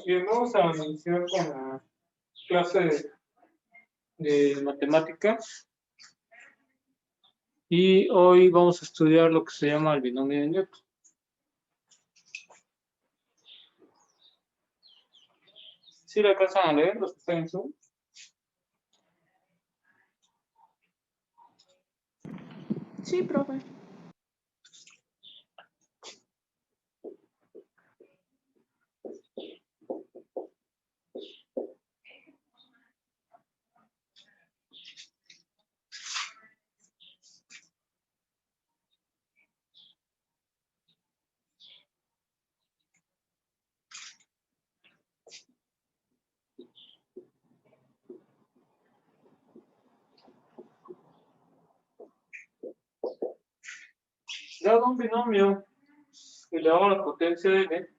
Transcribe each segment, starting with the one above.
Bien, vamos a iniciar con la clase de matemáticas y hoy vamos a estudiar lo que se llama el binomio de Newton. ¿Sí le alcanzan a leer los que están en Zoom? Sí, profe. Dado un binomio elevado a la potencia de n,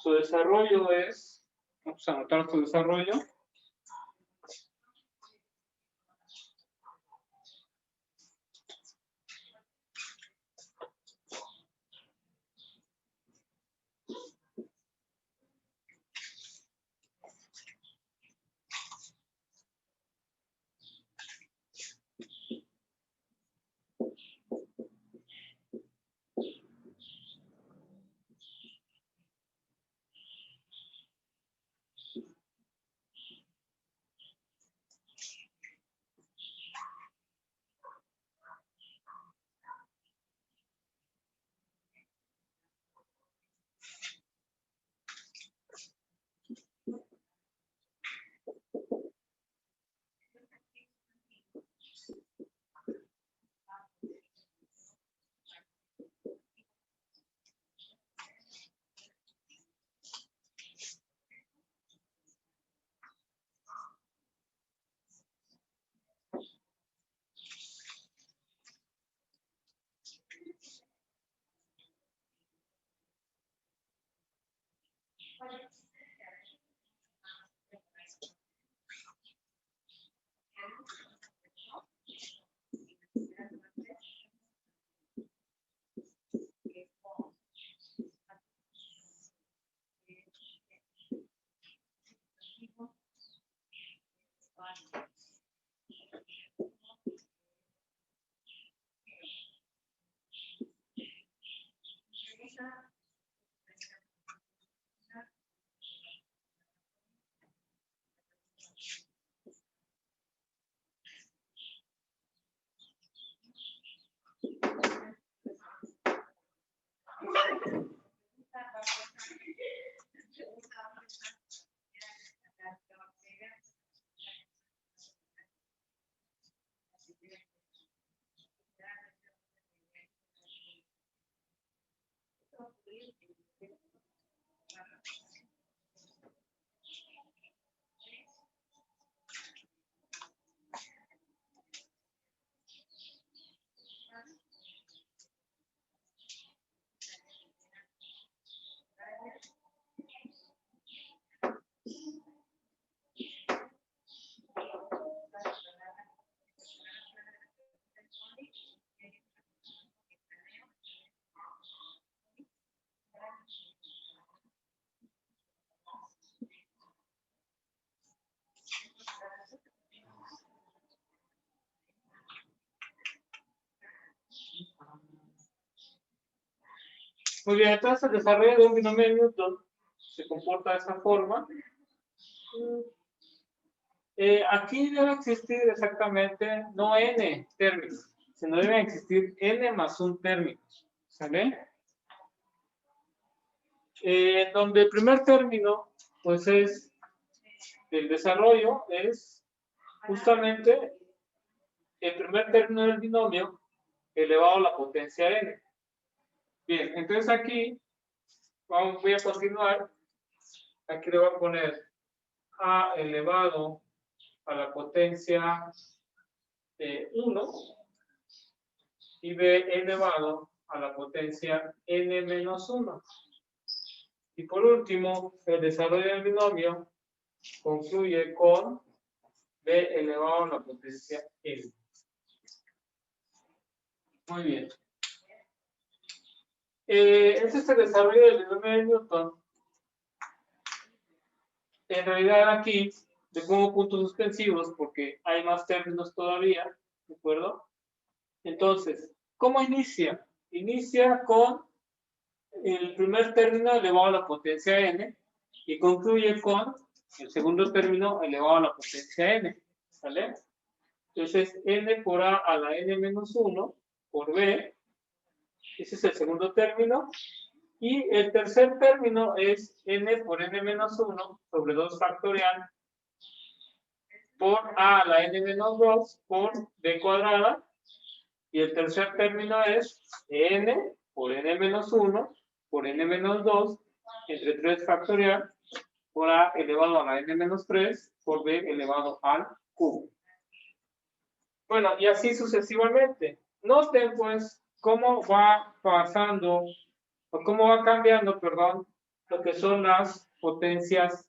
su desarrollo es, vamos a anotar su desarrollo, muy bien, entonces el desarrollo de un binomio de Newton se comporta de esa forma. Aquí debe existir exactamente no n términos, sino deben existir n más un término, ¿sale? Donde el primer término, pues es el desarrollo, es justamente el primer término del binomio elevado a la potencia n. Bien, entonces aquí voy a continuar. Aquí le voy a poner a elevado a la potencia 1 y b elevado a la potencia n menos 1. Y por último, el desarrollo del binomio concluye con b elevado a la potencia n. Muy bien. Este es el desarrollo del binomio de Newton. en realidad aquí le pongo puntos suspensivos porque hay más términos todavía, ¿de acuerdo? Entonces, ¿cómo inicia? Inicia con el primer término elevado a la potencia n y concluye con el segundo término elevado a la potencia n, ¿vale? Entonces, n por a a la n menos 1 por b, ese es el segundo término, y el tercer término es n por n menos 1 sobre 2 factorial por a la n menos 2 por b cuadrada, y el tercer término es n por n menos 1 por n menos 2 entre 3 factorial por a elevado a la n menos 3 por b elevado al cubo. Bueno, y así sucesivamente. Noten pues cómo va pasando, o cómo va cambiando, perdón, lo que son las potencias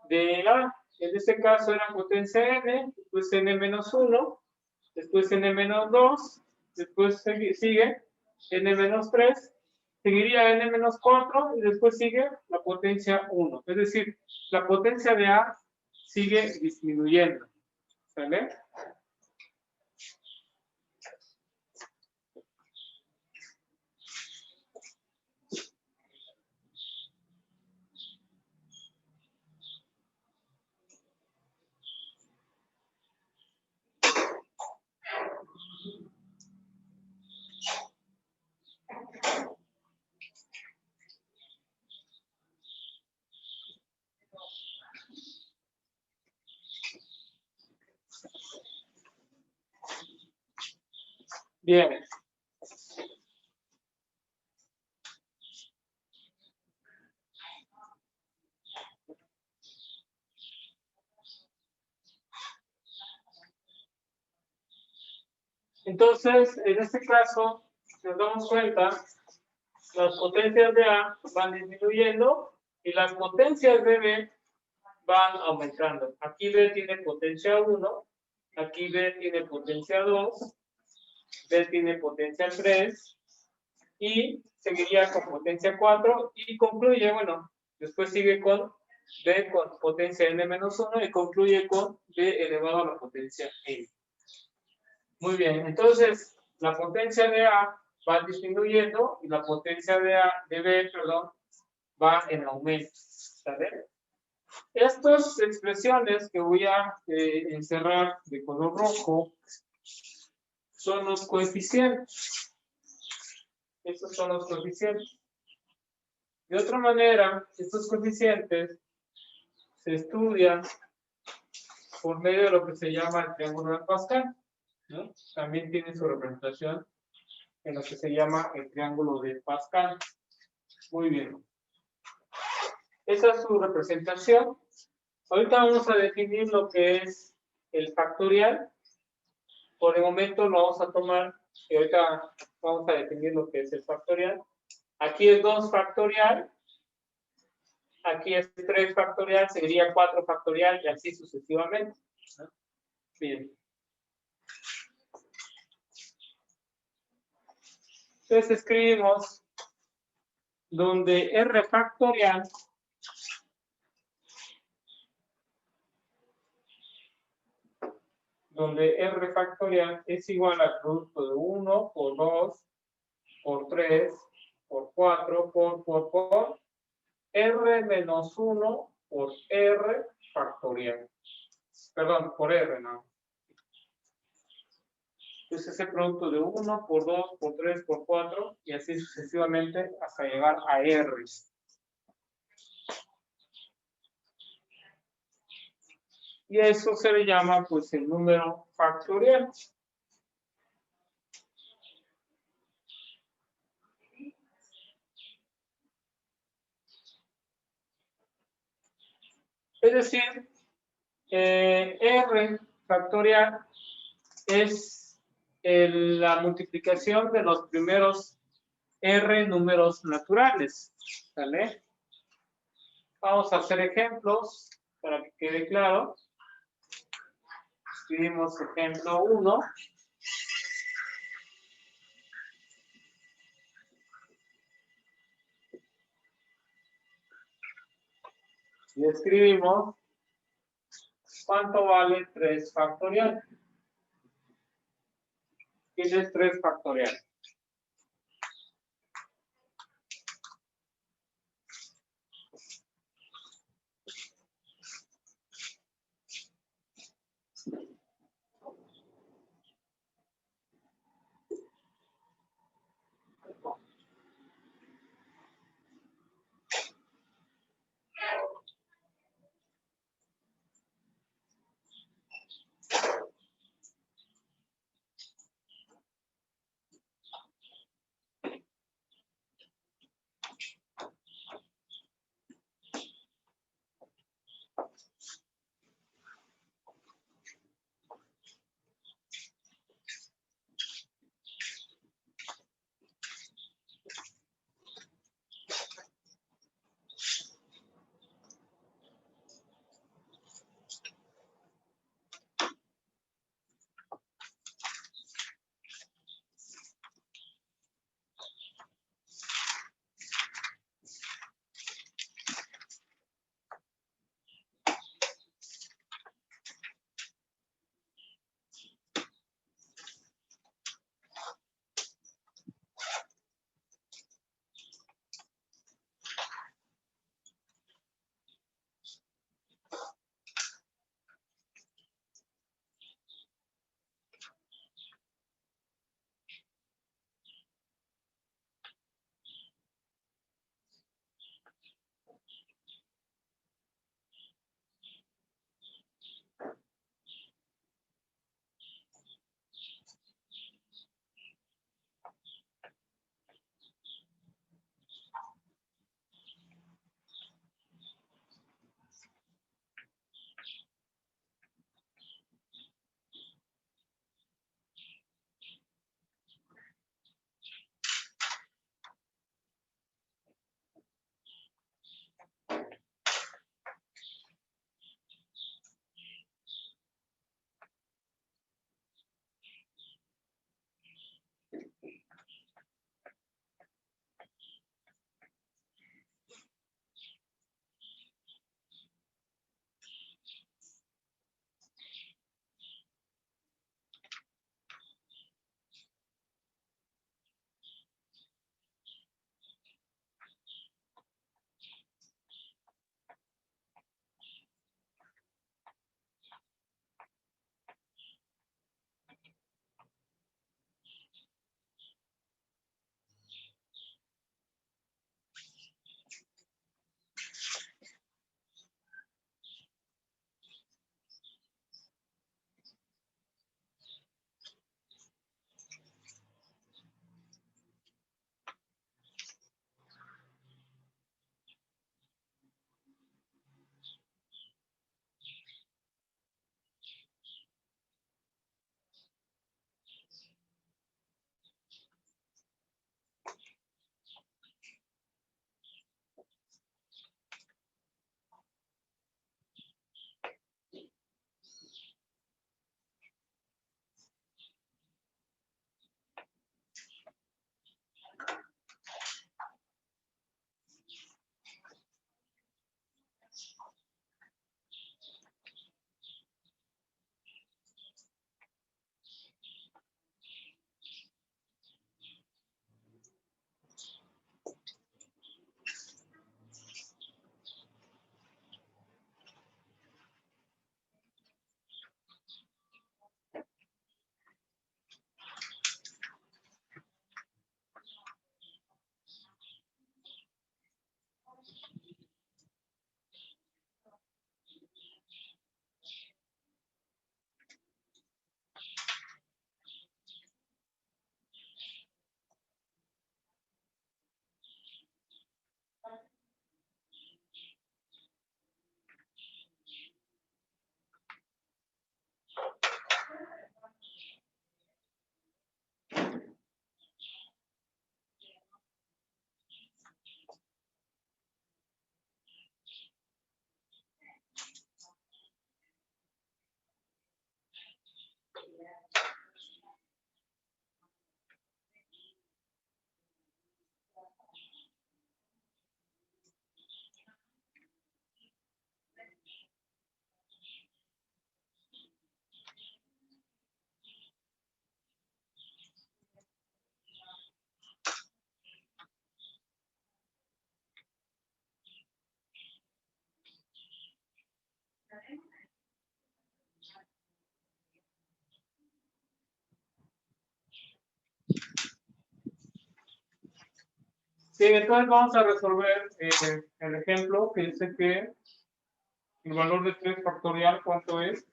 de A. En este caso era potencia n, después n menos 1, después n menos 2, después sigue n menos 3, seguiría n menos 4 y después sigue la potencia 1. Es decir, la potencia de A sigue disminuyendo. ¿Vale? Bien. Entonces, en este caso, si nos damos cuenta, las potencias de A van disminuyendo y las potencias de B van aumentando. Aquí B tiene potencia 1, aquí B tiene potencia 2, B tiene potencia 3 y seguiría con potencia 4 y concluye, bueno, después sigue con B con potencia n-1 y concluye con B elevado a la potencia n. Muy bien, entonces la potencia de A va disminuyendo y la potencia de B, perdón, va en aumento. ¿Sale? Estas expresiones que voy a encerrar de color rojo son los coeficientes. Estos son los coeficientes. De otra manera, estos coeficientes se estudian por medio de lo que se llama el triángulo de Pascal, ¿no? También tiene su representación en lo que se llama el triángulo de Pascal. Muy bien. Esa es su representación. Ahorita vamos a definir lo que es el factorial. Por el momento lo vamos a tomar y ahorita vamos a definir lo que es el factorial. Aquí es 2 factorial. Aquí es 3 factorial, sería 4 factorial y así sucesivamente. Bien. Entonces escribimos donde R factorial es igual al producto de 1 por 2 por 3 por 4 por R menos 1 por R factorial. Perdón, por R, ¿no? Entonces ese producto de 1 por 2 por 3 por 4 y así sucesivamente hasta llegar a R. Y eso se le llama pues el número factorial. Es decir, R factorial es la multiplicación de los primeros R números naturales. ¿Vale? Vamos a hacer ejemplos para que quede claro. Escribimos ejemplo 1. Y escribimos cuánto vale 3 factorial. ¿Quién es 3 factorial? Bien, entonces vamos a resolver el ejemplo que dice que el valor de 3 factorial, ¿cuánto es?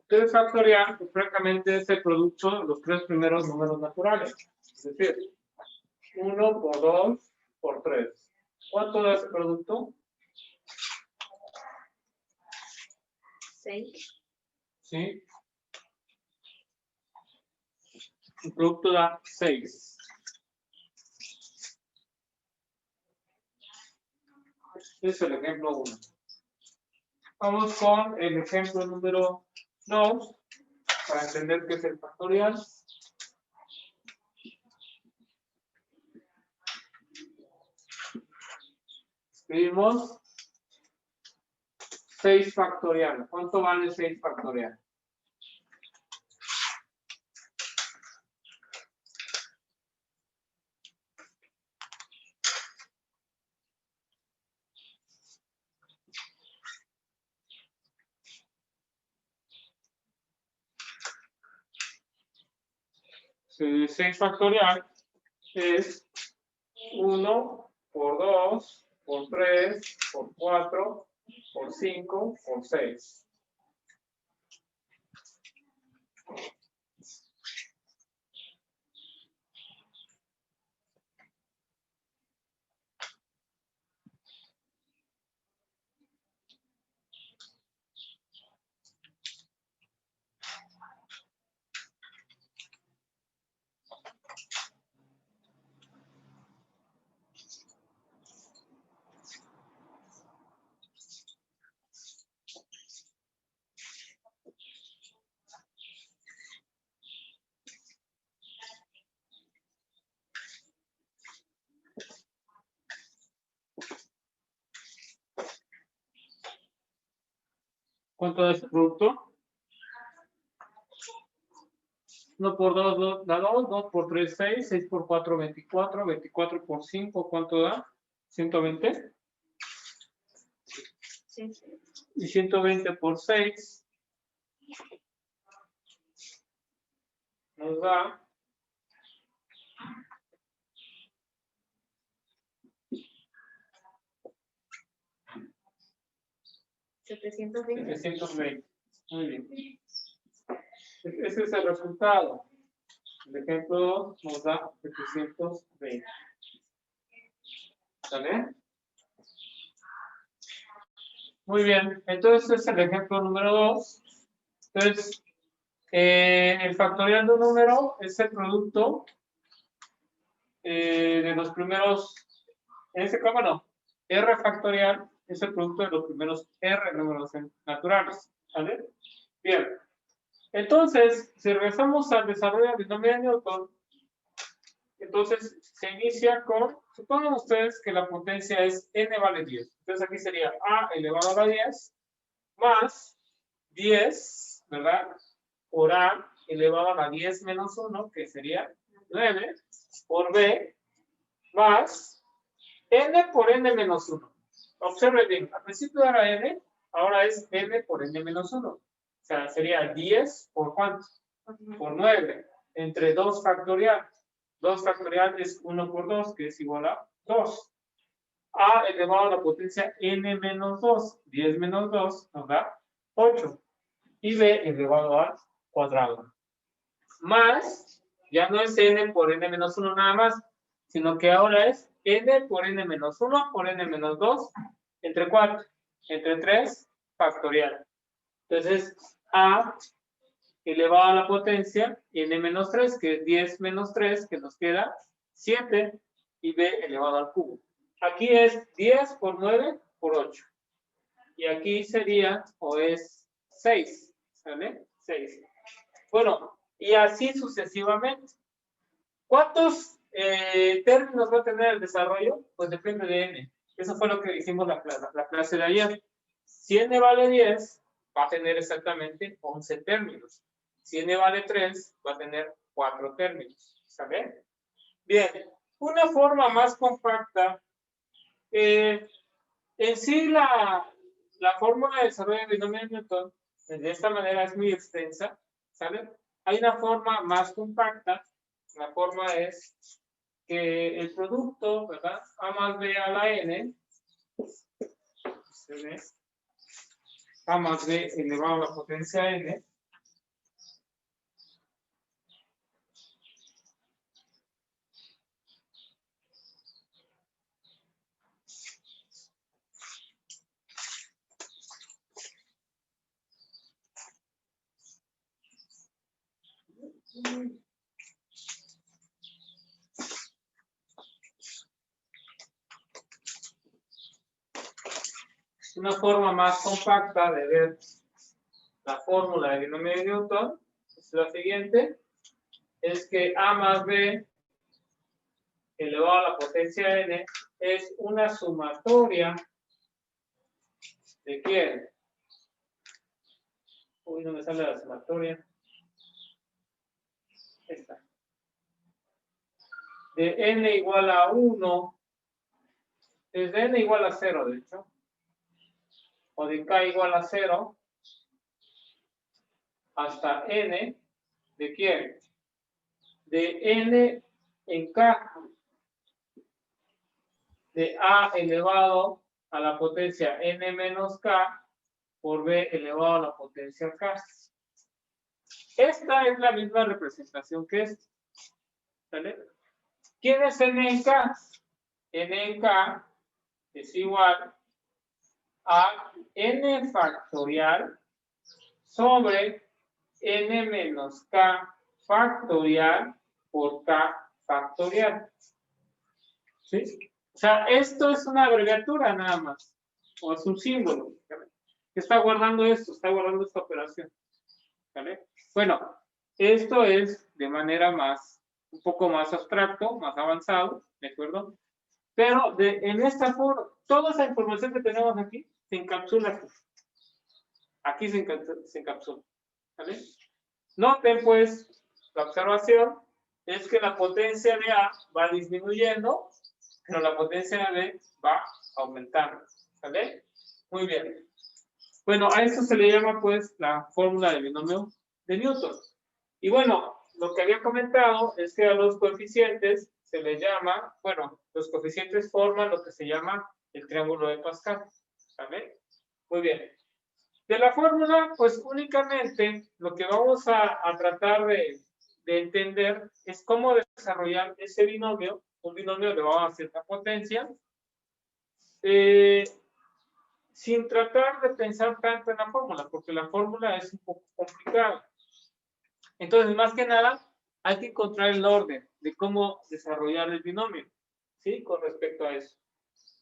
3 factorial, pues francamente es el producto de los 3 primeros números naturales. Es decir, 1 por 2 por 3. ¿Cuánto da ese producto? 6. ¿Sí? El producto da 6. Este es el ejemplo 1. Vamos con el ejemplo número 2 para entender qué es el factorial. Escribimos 6 factorial. ¿Cuánto vale 6 factorial? Si 6 factorial es 1 por 2 por 3 por 4 por 5 por 6. ¿Cuánto da este producto? 1 por 2 da 2, 2 por 3, 6, 6 por 4, 24, 24 por 5, ¿cuánto da? 120. Sí. Y 120 por 6 nos da 720. 720. Muy bien. Ese es el resultado. El ejemplo 2 nos da 720. ¿Sale? Muy bien. Entonces, este es el ejemplo número 2. Entonces, el factorial de un número es el producto de los primeros, en este caso no, R factorial es el producto de los primeros R números naturales. ¿Vale? Bien. Entonces, si regresamos al desarrollo del binomio de Newton, entonces se inicia con, supongan ustedes que la potencia es n vale 10. Entonces aquí sería a elevado a la 10 más 10, ¿verdad? Por a elevado a la 10 menos 1, que sería 9, por b más n por n menos 1. Observen bien, al principio era n, ahora es n por n menos 1. O sea, sería 10 por ¿cuánto? Por 9, entre 2 factorial. 2 factorial es 1 por 2, que es igual a 2. A elevado a la potencia n menos 2. 10 menos 2 nos da 8. Y b elevado al cuadrado. Más, ya no es n por n menos 1 nada más, sino que ahora es n por n menos 1 por n menos 2, ¿entre cuánto? Entre 3 factorial. Entonces, a elevado a la potencia n menos 3, que es 10 menos 3, que nos queda 7, y b elevado al cubo. Aquí es 10 por 9 por 8. Y aquí sería, o es 6, ¿sale? 6. Bueno, y así sucesivamente. ¿Cuántos términos va a tener el desarrollo? Pues depende de n. Eso fue lo que hicimos la clase de ayer. Si n vale 10, va a tener exactamente 11 términos. Si n vale 3, va a tener 4 términos. ¿Saben? Bien, una forma más compacta. En sí, la fórmula de desarrollo del binomio de Newton, de esta manera es muy extensa. ¿Saben? Hay una forma más compacta. La forma es que el producto, ¿verdad? A más B a la n, se ve, A más B elevado a la potencia n, una forma más compacta de ver la fórmula de binomio de Newton es la siguiente, es que A más B elevado a la potencia n es una sumatoria de quién. Uy, no me sale la sumatoria. Esta. De n igual a 1, desde n igual a 0, de hecho, o de k igual a 0, hasta n, ¿de quién? De n en k, de a elevado a la potencia n menos k por b elevado a la potencia k. Esta es la misma representación que esta. ¿Vale? ¿Quién es n en k? N en k es igual a n factorial sobre n menos k factorial por k factorial. ¿Sí? O sea, esto es una abreviatura nada más, o es un símbolo. ¿Vale? Está guardando esto, está guardando esta operación. ¿Vale? Bueno, esto es de manera un poco más abstracto, más avanzado, ¿de acuerdo? Pero en esta forma, toda esa información que tenemos aquí se encapsula aquí. Aquí se encapsula. ¿Vale? Noten, pues, la observación es que la potencia de A va disminuyendo, pero la potencia de B va aumentando. ¿Vale? Muy bien. Bueno, a esto se le llama, pues, la fórmula del binomio de Newton. Y bueno, lo que había comentado es que a los coeficientes se les llama, bueno, los coeficientes forman lo que se llama el triángulo de Pascal. ¿Vale? Muy bien. De la fórmula, pues únicamente lo que vamos a tratar de entender es cómo desarrollar ese binomio, un binomio elevado a cierta potencia, sin tratar de pensar tanto en la fórmula, porque la fórmula es un poco complicada. Entonces, más que nada, hay que encontrar el orden de cómo desarrollar el binomio, ¿sí? Con respecto a eso.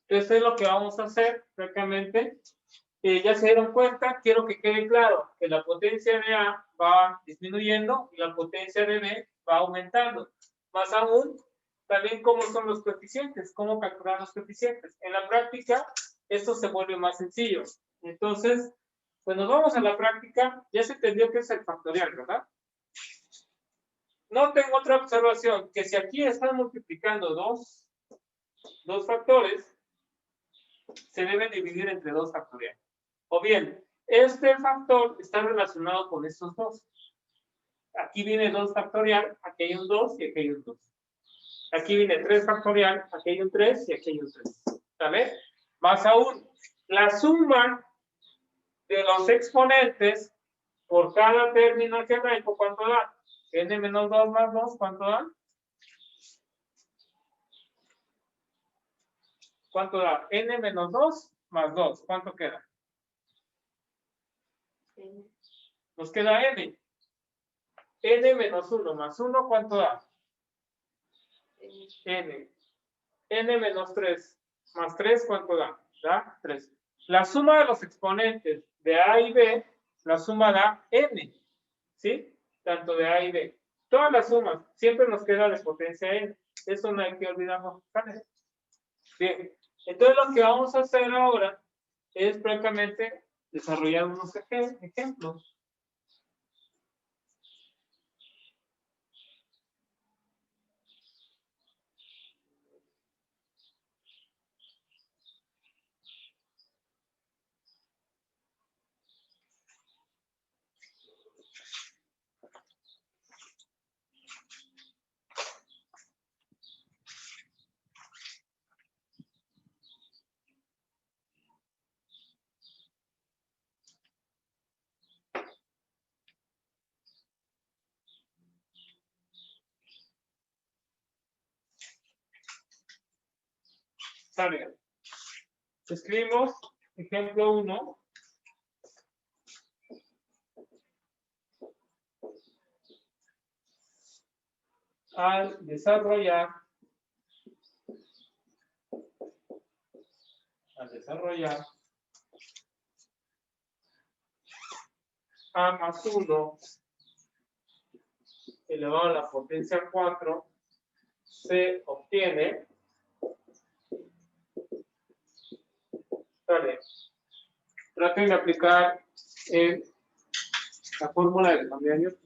Entonces, es lo que vamos a hacer, francamente. Ya se dieron cuenta, quiero que quede claro que la potencia de A va disminuyendo y la potencia de B va aumentando. Más aún, también cómo son los coeficientes, cómo calcular los coeficientes. En la práctica, esto se vuelve más sencillo. Entonces, pues nos vamos a la práctica. Ya se entendió que es el factorial, ¿verdad? Noten otra observación, que si aquí están multiplicando dos factores, se deben dividir entre dos factoriales. O bien, este factor está relacionado con estos dos. Aquí viene 2 factorial, aquí hay un 2 y aquí hay un 2. Aquí viene 3 factorial, aquí hay un 3 y aquí hay un 3. ¿Vale? Más aún, la suma de los exponentes por cada término algebraico, ¿cuánto da? N menos 2 más 2, ¿cuánto da? ¿Cuánto da? N menos 2 más 2, ¿cuánto queda? Nos queda N. N menos 1 más 1, ¿cuánto da? N. N menos 3 más 3, ¿cuánto da? Da 3. La suma de los exponentes de A y B, la suma da N. ¿Sí? Tanto de A y B. Todas las sumas, siempre nos queda de potencia N. Eso no hay que olvidarnos. ¿Vale? Bien. Entonces lo que vamos a hacer ahora es prácticamente desarrollar unos ejemplos. salga. Escribimos ejemplo 1. Al desarrollar A más 1 elevado a la potencia 4 se obtiene. Vale. Traten de aplicar la fórmula del cambiario.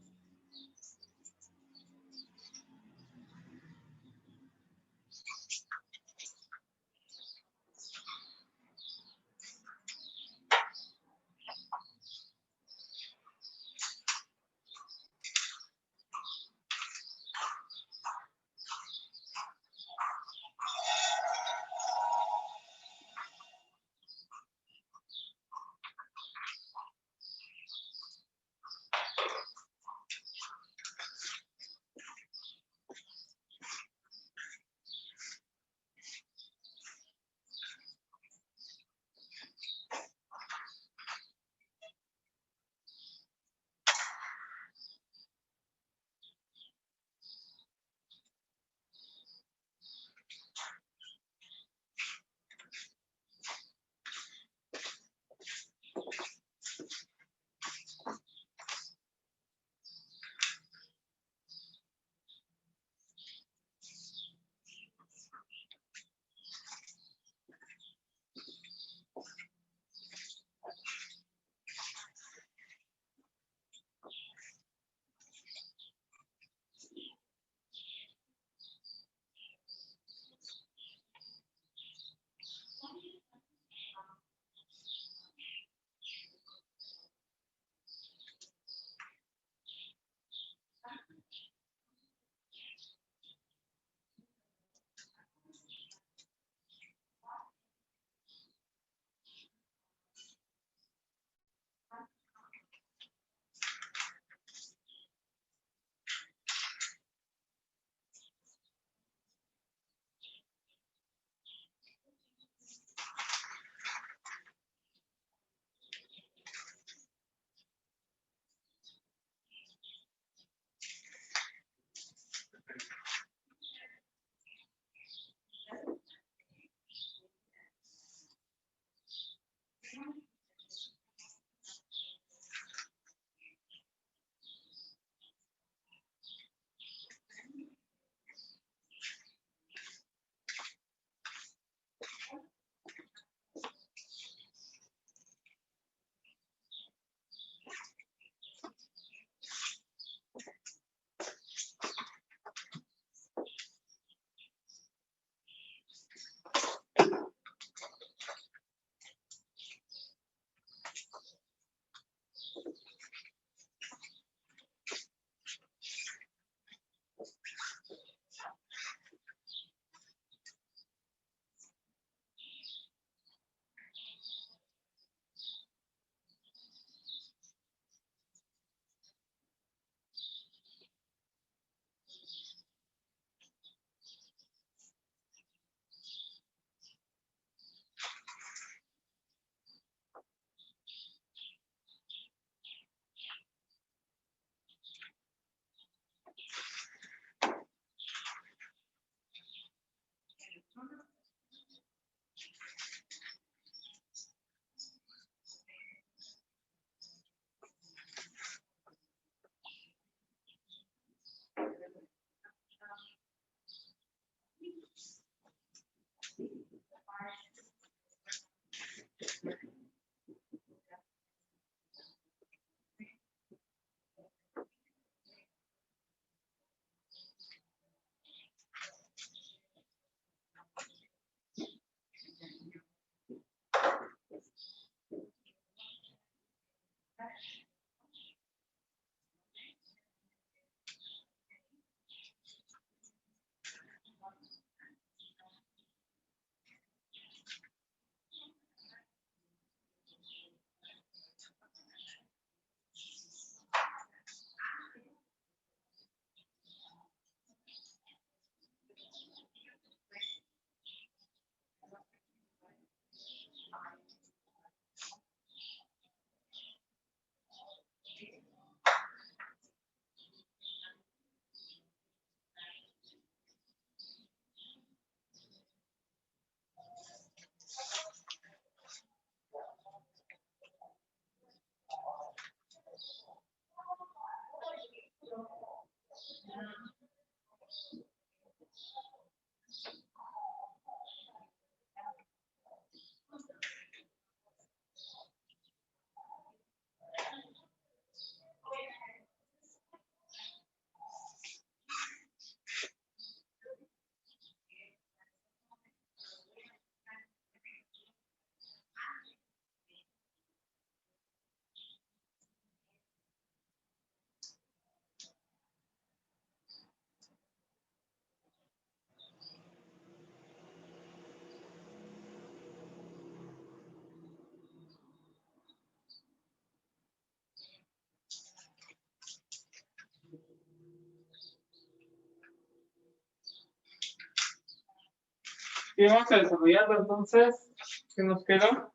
Y vamos a desarrollarlo entonces. ¿Qué nos queda?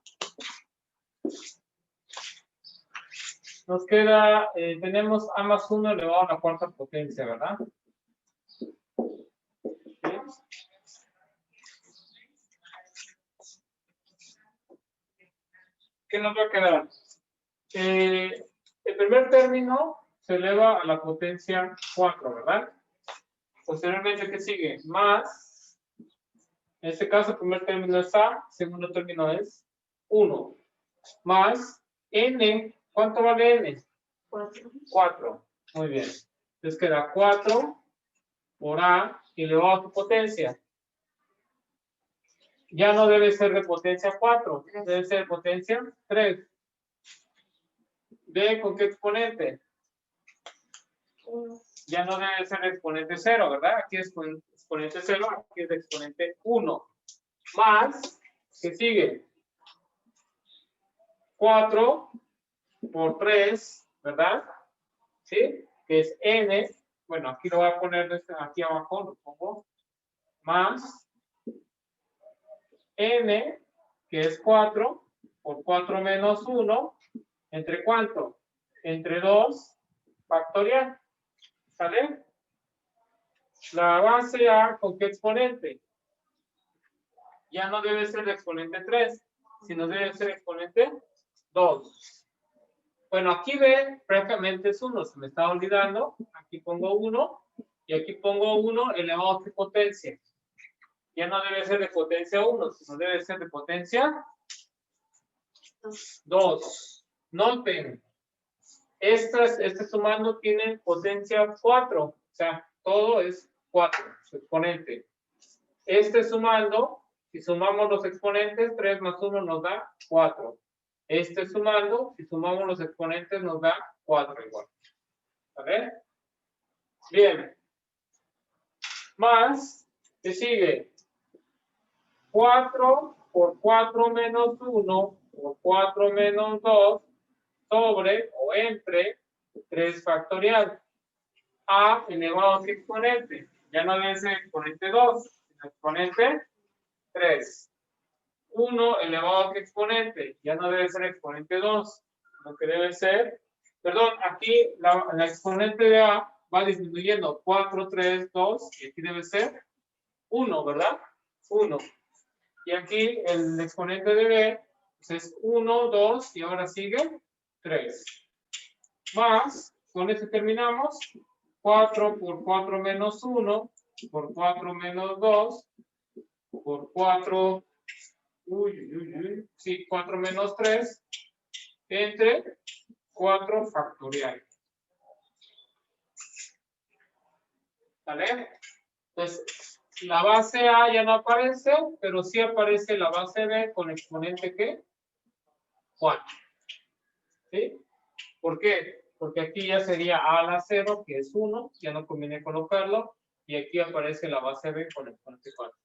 Nos queda, tenemos a más 1 elevado a la cuarta potencia, ¿verdad? ¿Sí? ¿Qué nos va a quedar? El primer término se eleva a la potencia 4, ¿verdad? Posteriormente, ¿qué sigue? Más, en este caso, el primer término es A, segundo término es 1. Más N, ¿cuánto vale N? 4. 4. Muy bien. Entonces queda 4 por A elevado a su potencia. Ya no debe ser de potencia 4, debe ser de potencia 3. ¿B con qué exponente? 1. Ya no debe ser de exponente 0, ¿verdad? Aquí es con exponente 0, aquí es de exponente 1. Más, ¿qué sigue? 4 por 3, ¿verdad? ¿Sí? Que es N. Bueno, aquí lo voy a poner desde aquí abajo, lo pongo. Más N, que es 4, por 4 menos 1, ¿entre cuánto? Entre 2 factorial. ¿Sale? La base A, ¿con qué exponente? Ya no debe ser el exponente 3, sino debe ser exponente 2. Bueno, aquí B prácticamente es 1, se me está olvidando. Aquí pongo 1 y aquí pongo 1 elevado a su potencia. Ya no debe ser de potencia 1, sino debe ser de potencia 2. Noten, este sumando tiene potencia 4, o sea, todo es 4, su exponente. Este sumando, si sumamos los exponentes, 3 más 1 nos da 4. Este sumando, si sumamos los exponentes, nos da 4 igual. ¿Vale? Bien. Más, ¿qué sigue? 4 por 4 menos 1 por 4 menos 2 sobre o entre 3 factorial. A elevado a qué exponente. Ya no debe ser exponente 2, sino exponente 3. 1 elevado a qué exponente. Ya no debe ser exponente 2, lo que debe ser, perdón, aquí la exponente de A va disminuyendo 4, 3, 2, y aquí debe ser 1, ¿verdad? 1. Y aquí el exponente de B pues es 1, 2 y ahora sigue 3. Más, con este terminamos, 4 por 4 menos 1 por 4 menos 2 por 4, sí, 4 menos 3 entre 4 factorial. ¿Vale? Entonces, la base A ya no aparece, pero sí aparece la base B con exponente ¿qué? 4. ¿Sí? ¿Por qué? Porque aquí ya sería A a la 0, que es 1, ya no conviene colocarlo, y aquí aparece la base B con exponente 4.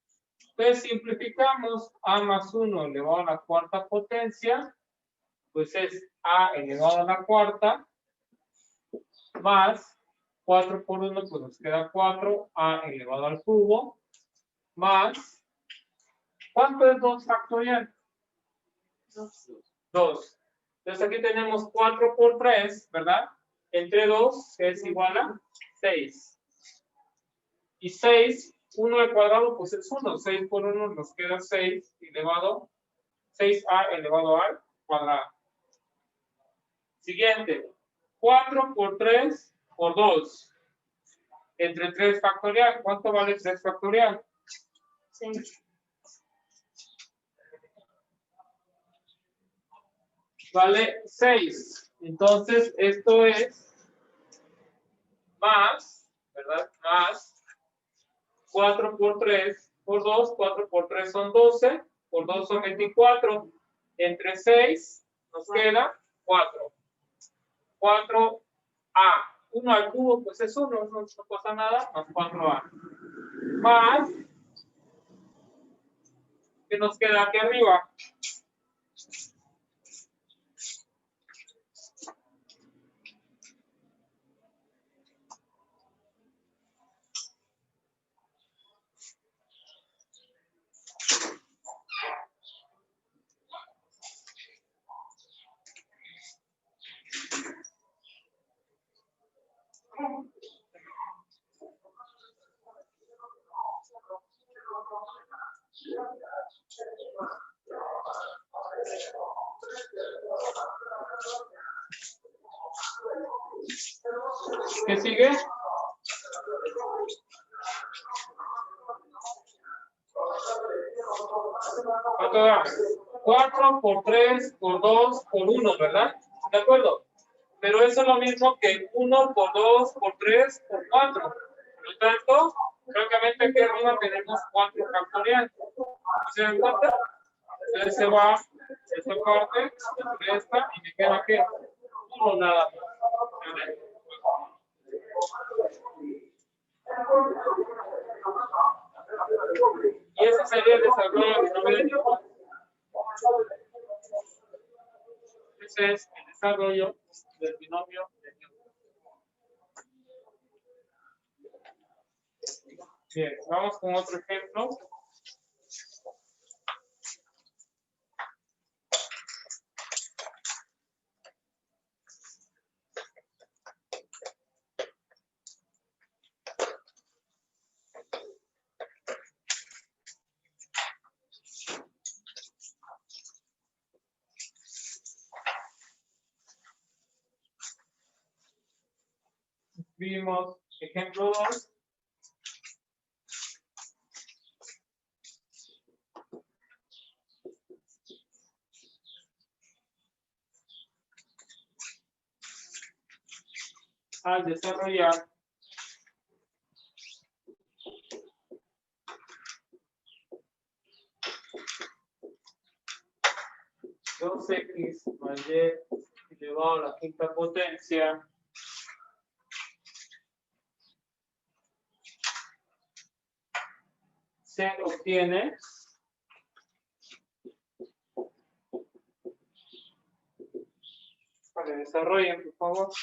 Entonces, simplificamos A más 1 elevado a la cuarta potencia, pues es A elevado a la cuarta, más 4 por 1, pues nos queda 4, A elevado al cubo, más, ¿cuánto es 2 factorial? 2. Entonces aquí tenemos 4 por 3, ¿verdad? Entre 2 es igual a 6. Y 6, 1 al cuadrado, pues es 1. 6 por 1 nos queda 6 elevado, 6a elevado al cuadrado. Siguiente, 4 por 3 por 2. Entre 3 factorial, ¿cuánto vale 3 factorial? 6. Vale 6. Entonces, esto es más, ¿verdad? Más 4 por 3 por 2. 4 por 3 son 12. Por 2 son 24. Entre 6 nos queda 4. 4a. 1 al cubo, pues es 1, no pasa nada, más 4a. Más, ¿qué nos queda aquí arriba? ¿Qué sigue? ¿Cuánto da? 4 por 3 por 2 por 1, ¿verdad? ¿De acuerdo? Pero eso es lo mismo que 1 por 2 por 3 por 4. Por lo tanto, francamente aquí arriba tenemos 4 factorial. ¿Se dan cuenta? Entonces se va esta parte, entre esta, y me queda ¿qué? 1 nada más. Y ese sería el desarrollo del binomio de Newton. Ese es el desarrollo del binomio de Newton. Bien, vamos con otro ejemplo. Vimos ejemplo 2. Al desarrollar dos x más y elevado a la quinta potencia se obtiene para desarrollen, por favor.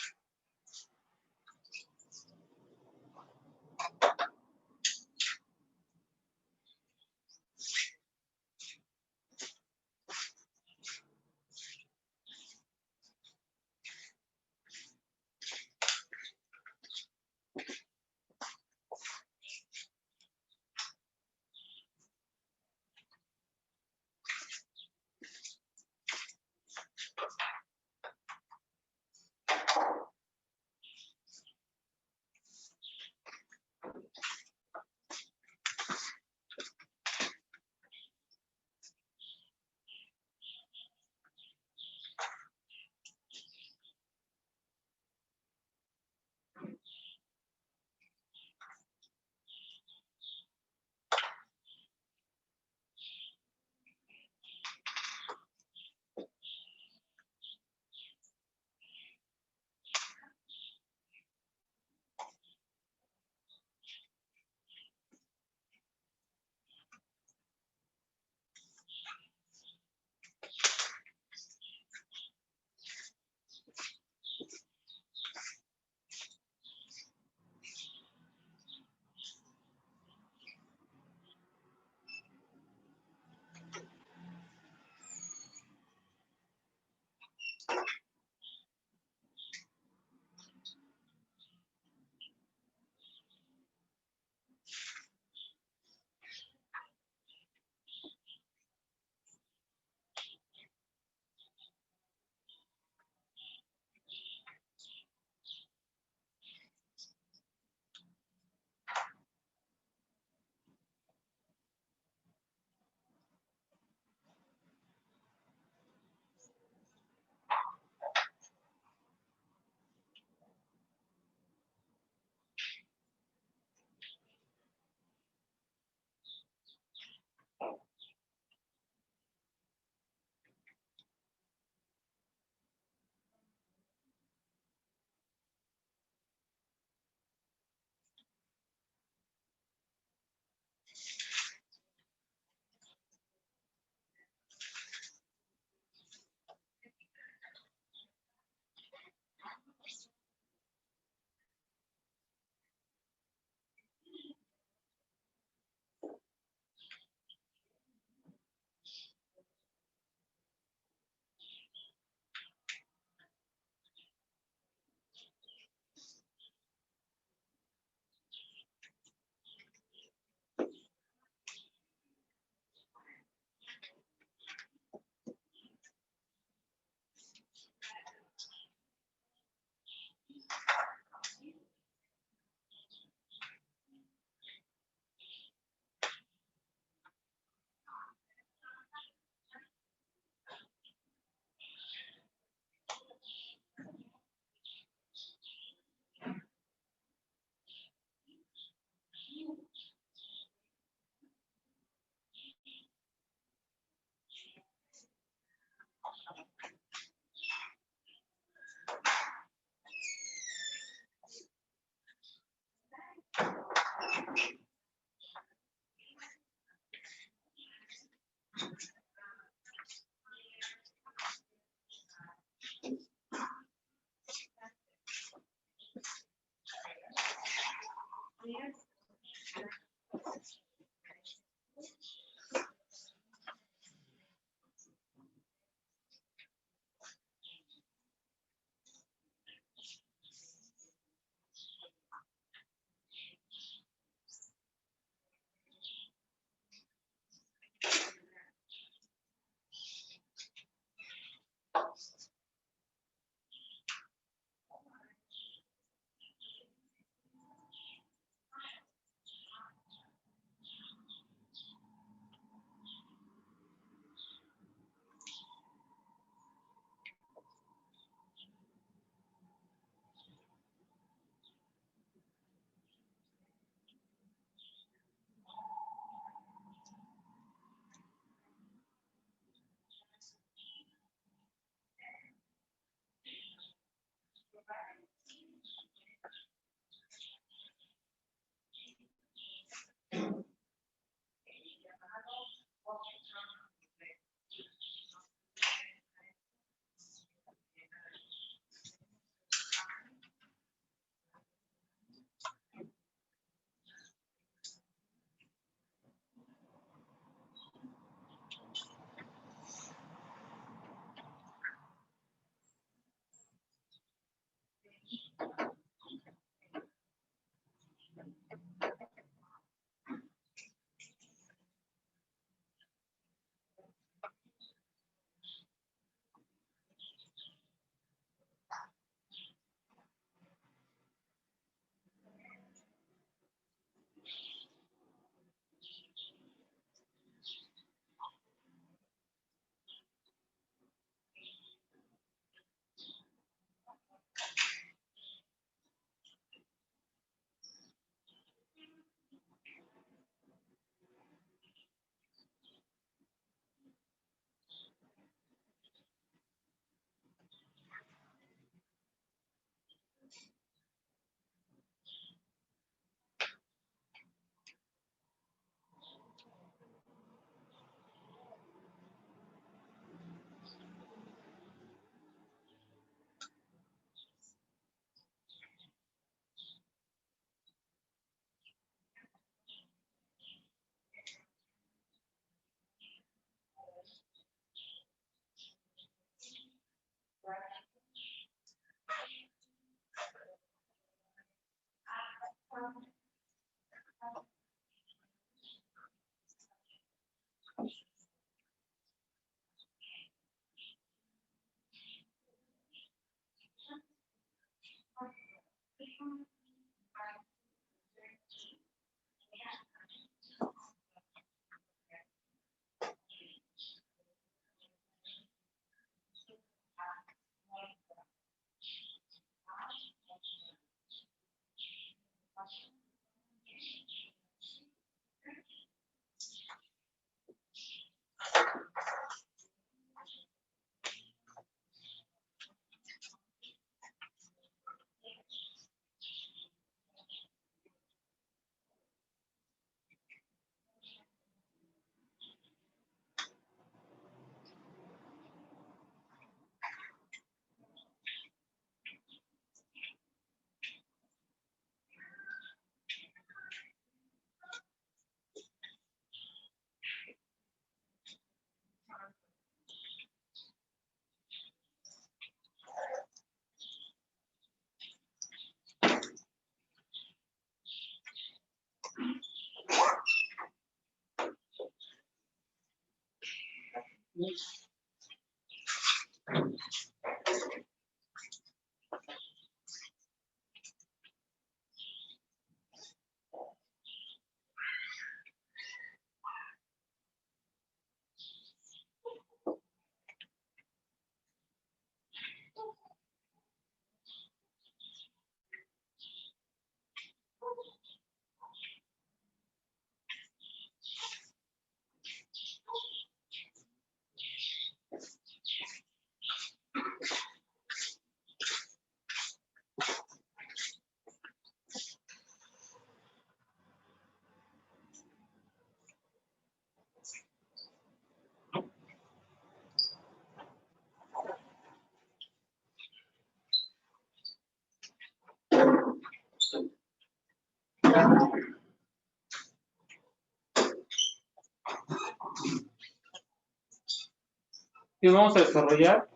Y vamos a desarrollar.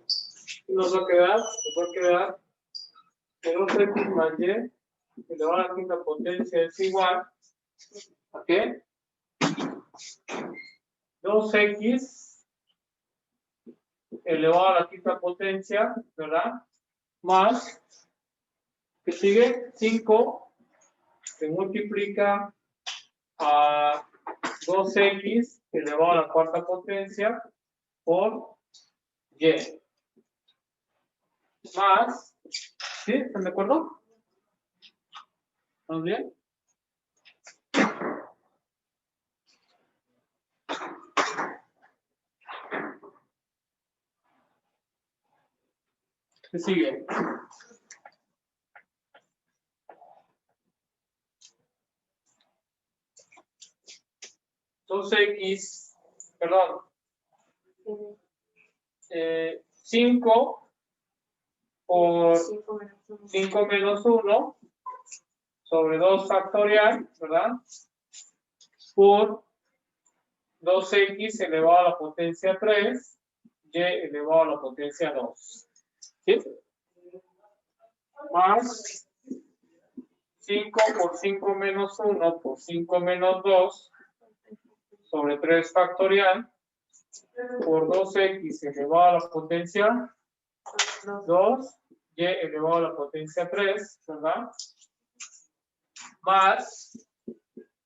Nos va a quedar que 2x más y elevado a la quinta potencia es igual a ¿qué? 2x elevado a la quinta potencia, ¿verdad? Más, que sigue 5, se multiplica a 2x elevado a la cuarta potencia por y. Más, ¿sí? ¿Están de acuerdo? ¿Estamos bien? ¿Qué sigue? X, perdón, 5 por 5 menos 1 sobre 2 factorial, ¿verdad? Por 2x elevado a la potencia 3, y elevado a la potencia 2. ¿Sí? Más 5 por 5 menos 1 por 5 menos 2 sobre 3 factorial por 2x elevado a la potencia 2, y elevado a la potencia 3, ¿verdad? Más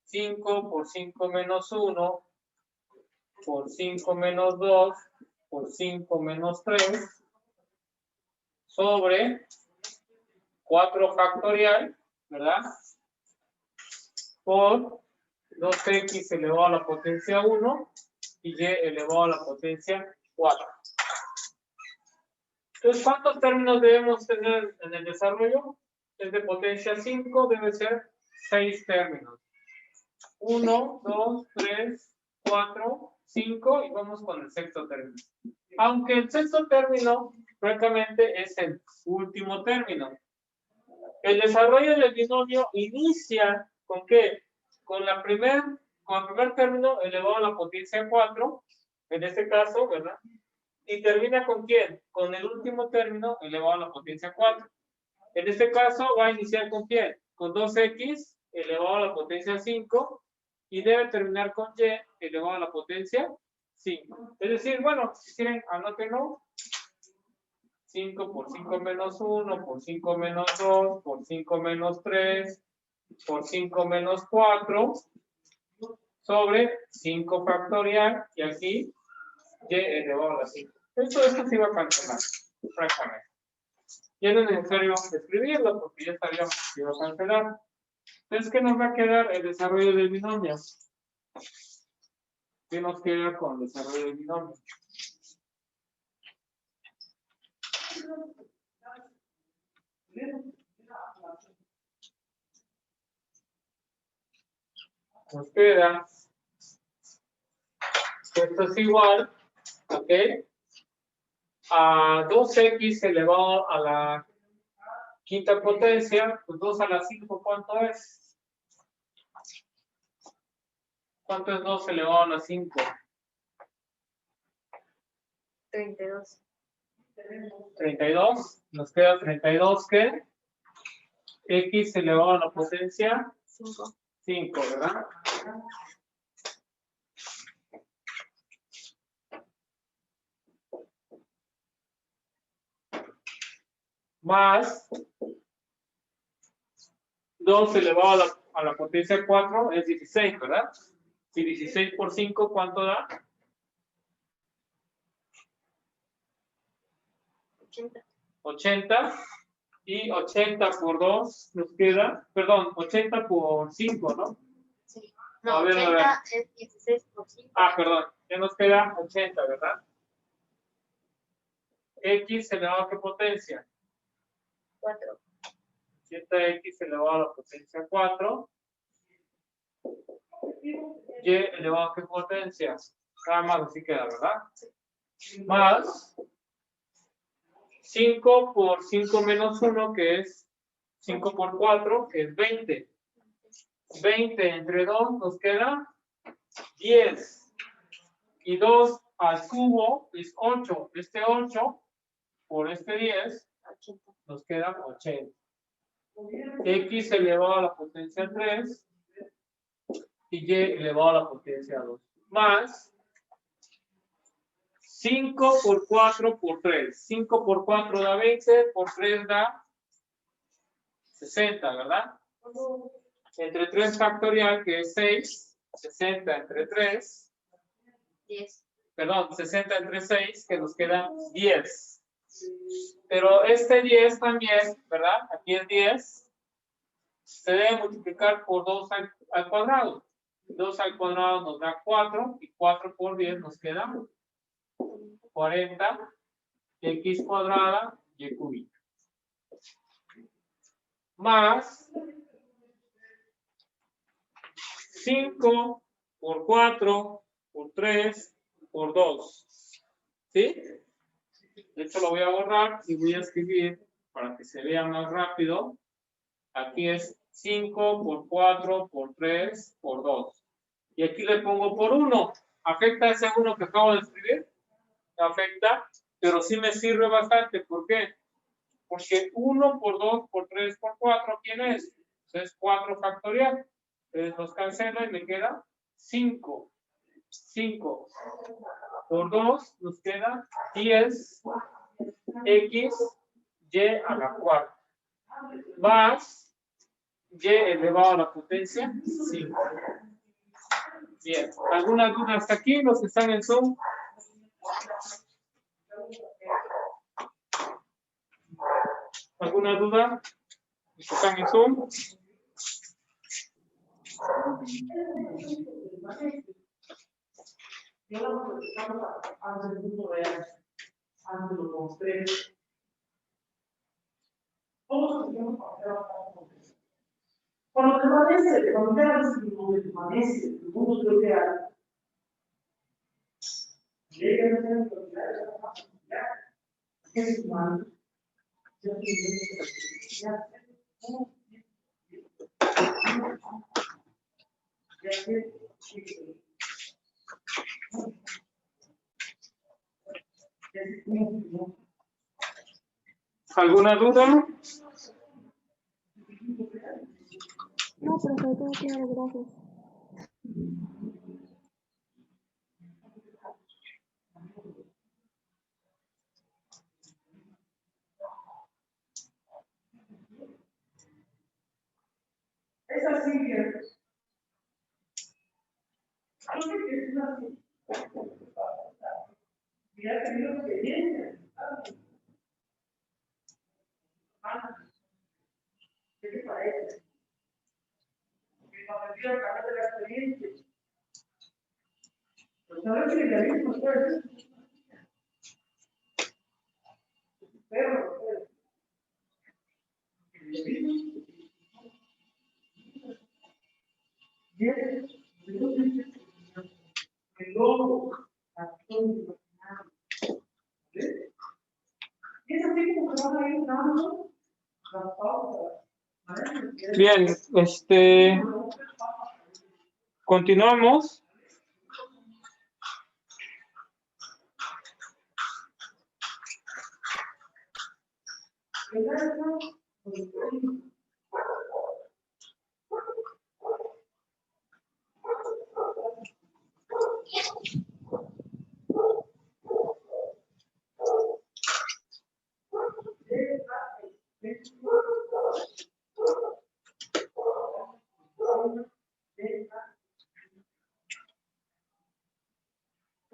5 por 5 menos 1 por 5 menos 2 por 5 menos 3 sobre 4 factorial, ¿verdad? Por 2x elevado a la potencia 1 y y elevado a la potencia 4. Entonces, ¿cuántos términos debemos tener en el desarrollo? Es de potencia 5, debe ser 6 términos. 1, 2, 3, 4, 5 y vamos con el sexto término. Aunque el sexto término, francamente, es el último término. El desarrollo del binomio inicia ¿con qué? Con el primer término elevado a la potencia 4, en este caso, ¿verdad? Y termina ¿con quién? Con el último término elevado a la potencia 4. En este caso va a iniciar ¿con quién? Con 2x elevado a la potencia 5 y debe terminar con y elevado a la potencia 5. Es decir, bueno, si quieren, anótenlo. 5 por 5 menos 1, por 5 menos 2, por 5 menos 3, por 5 menos 4, sobre 5 factorial, y aquí y elevado a la 5. Esto se va a cancelar, francamente. Ya no es necesario escribirlo, porque ya sabíamos que se iba a cancelar. Entonces, ¿qué nos va a quedar? El desarrollo del binomio. ¿Qué nos queda con el desarrollo del binomio? Nos queda, esto es igual, ¿ok? A 2x elevado a la quinta potencia, pues 2 a la 5, ¿cuánto es? ¿Cuánto es 2 elevado a la 5? 32. 32. Nos queda 32, ¿qué? X elevado a la potencia 5. 5, ¿verdad? más 2 elevado a la potencia 4 es 16, ¿verdad? Si 16 por 5, ¿cuánto da? 80. 80. Y 80 por 2 nos queda, perdón, 80 por 5, ¿no? Sí. No, A ver, 80 es 16 por 5. Ah, perdón, ya nos queda 80, ¿verdad? X elevado a qué potencia? 4. 7x elevado a la potencia 4. Y elevado a qué potencia? Nada más así queda, ¿verdad? Más 5 por 5 menos 1, que es 5 por 4, que es 20. 20 entre 2 nos queda 10. Y 2 al cubo es 8. Este 8 por este 10 80. nos queda 80. X elevado a la potencia 3 y Y elevado a la potencia 2. Más 5 por 4 por 3. 5 por 4 da 20, por 3 da 60, ¿verdad? Entre 3 factorial, que es 6. 60 entre 3. 10. Perdón, 60 entre 6, que nos queda 10. Pero este 10 también, ¿verdad? Aquí es 10. Se debe multiplicar por 2 al cuadrado. 2 al cuadrado nos da 4. Y 4 por 10 nos queda 40. X cuadrada y cúbica. Más 5 por 4 por 3 por 2. ¿Sí? De hecho lo voy a borrar y voy a escribir para que se vea más rápido. Aquí es 5 por 4 por 3 por 2. Y aquí le pongo por 1. ¿Afecta ese 1 que acabo de escribir? Afecta, pero sí me sirve bastante. ¿Por qué? Porque 1 por 2 por 3 por 4, ¿quién es? Es 4 factorial. Entonces los cancelo y me queda 5. 5 por 2 nos queda 10 x y a la cuarta. Más y elevado a la potencia 5. Bien. ¿Alguna duda hasta aquí? Los que están en Zoom. ¿Alguna duda? Los que están en Zoom. Yo lo platicamos antes del mundo real, antes lo mostré. Todos tenemos papel cuando permanece, cuando permanece el mundo real, llega a tener autoridades a la familia, es humano, ya ¿Alguna duda? No, profe, todo claro, gracias. es así, yo sé que es así. Y ha tenido experiencia. ¿Qué te parece? Que cuando quiero hablar de la experiencia, pues a ver si el realismo puede ser. Pero, el realismo, y el lobo, acción, ¿ves? Y es así como se van a ir dando las pautas. Bien, continuamos.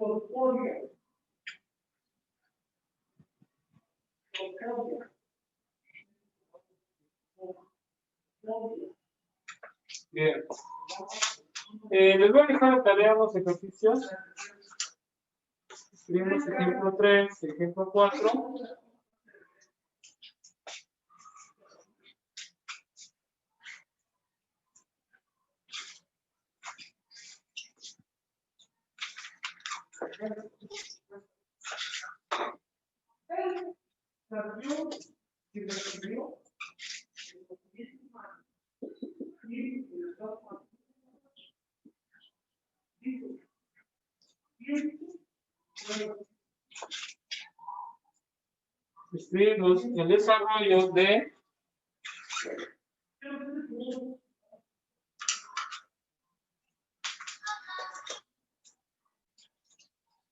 Fosforia. Fosforia. Bien. Les voy a dejar de tarea los ejercicios. Escribimos ejemplo 3, ejemplo 4. Escribimos el desarrollo de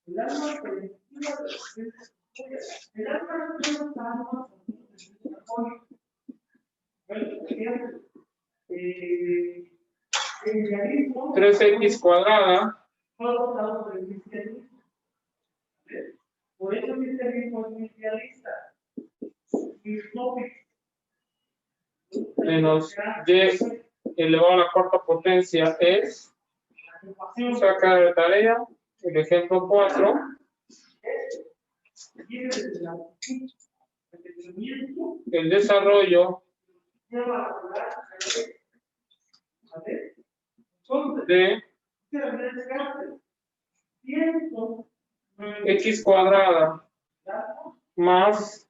El alma preventiva el alma preventiva el idealismo 3x cuadrada todos hablamos del cristianismo. Por eso el cristianismo es idealista. Y utópico. menos y elevado a la cuarta potencia es, saca de tarea el ejemplo 4, el desarrollo de x cuadrada más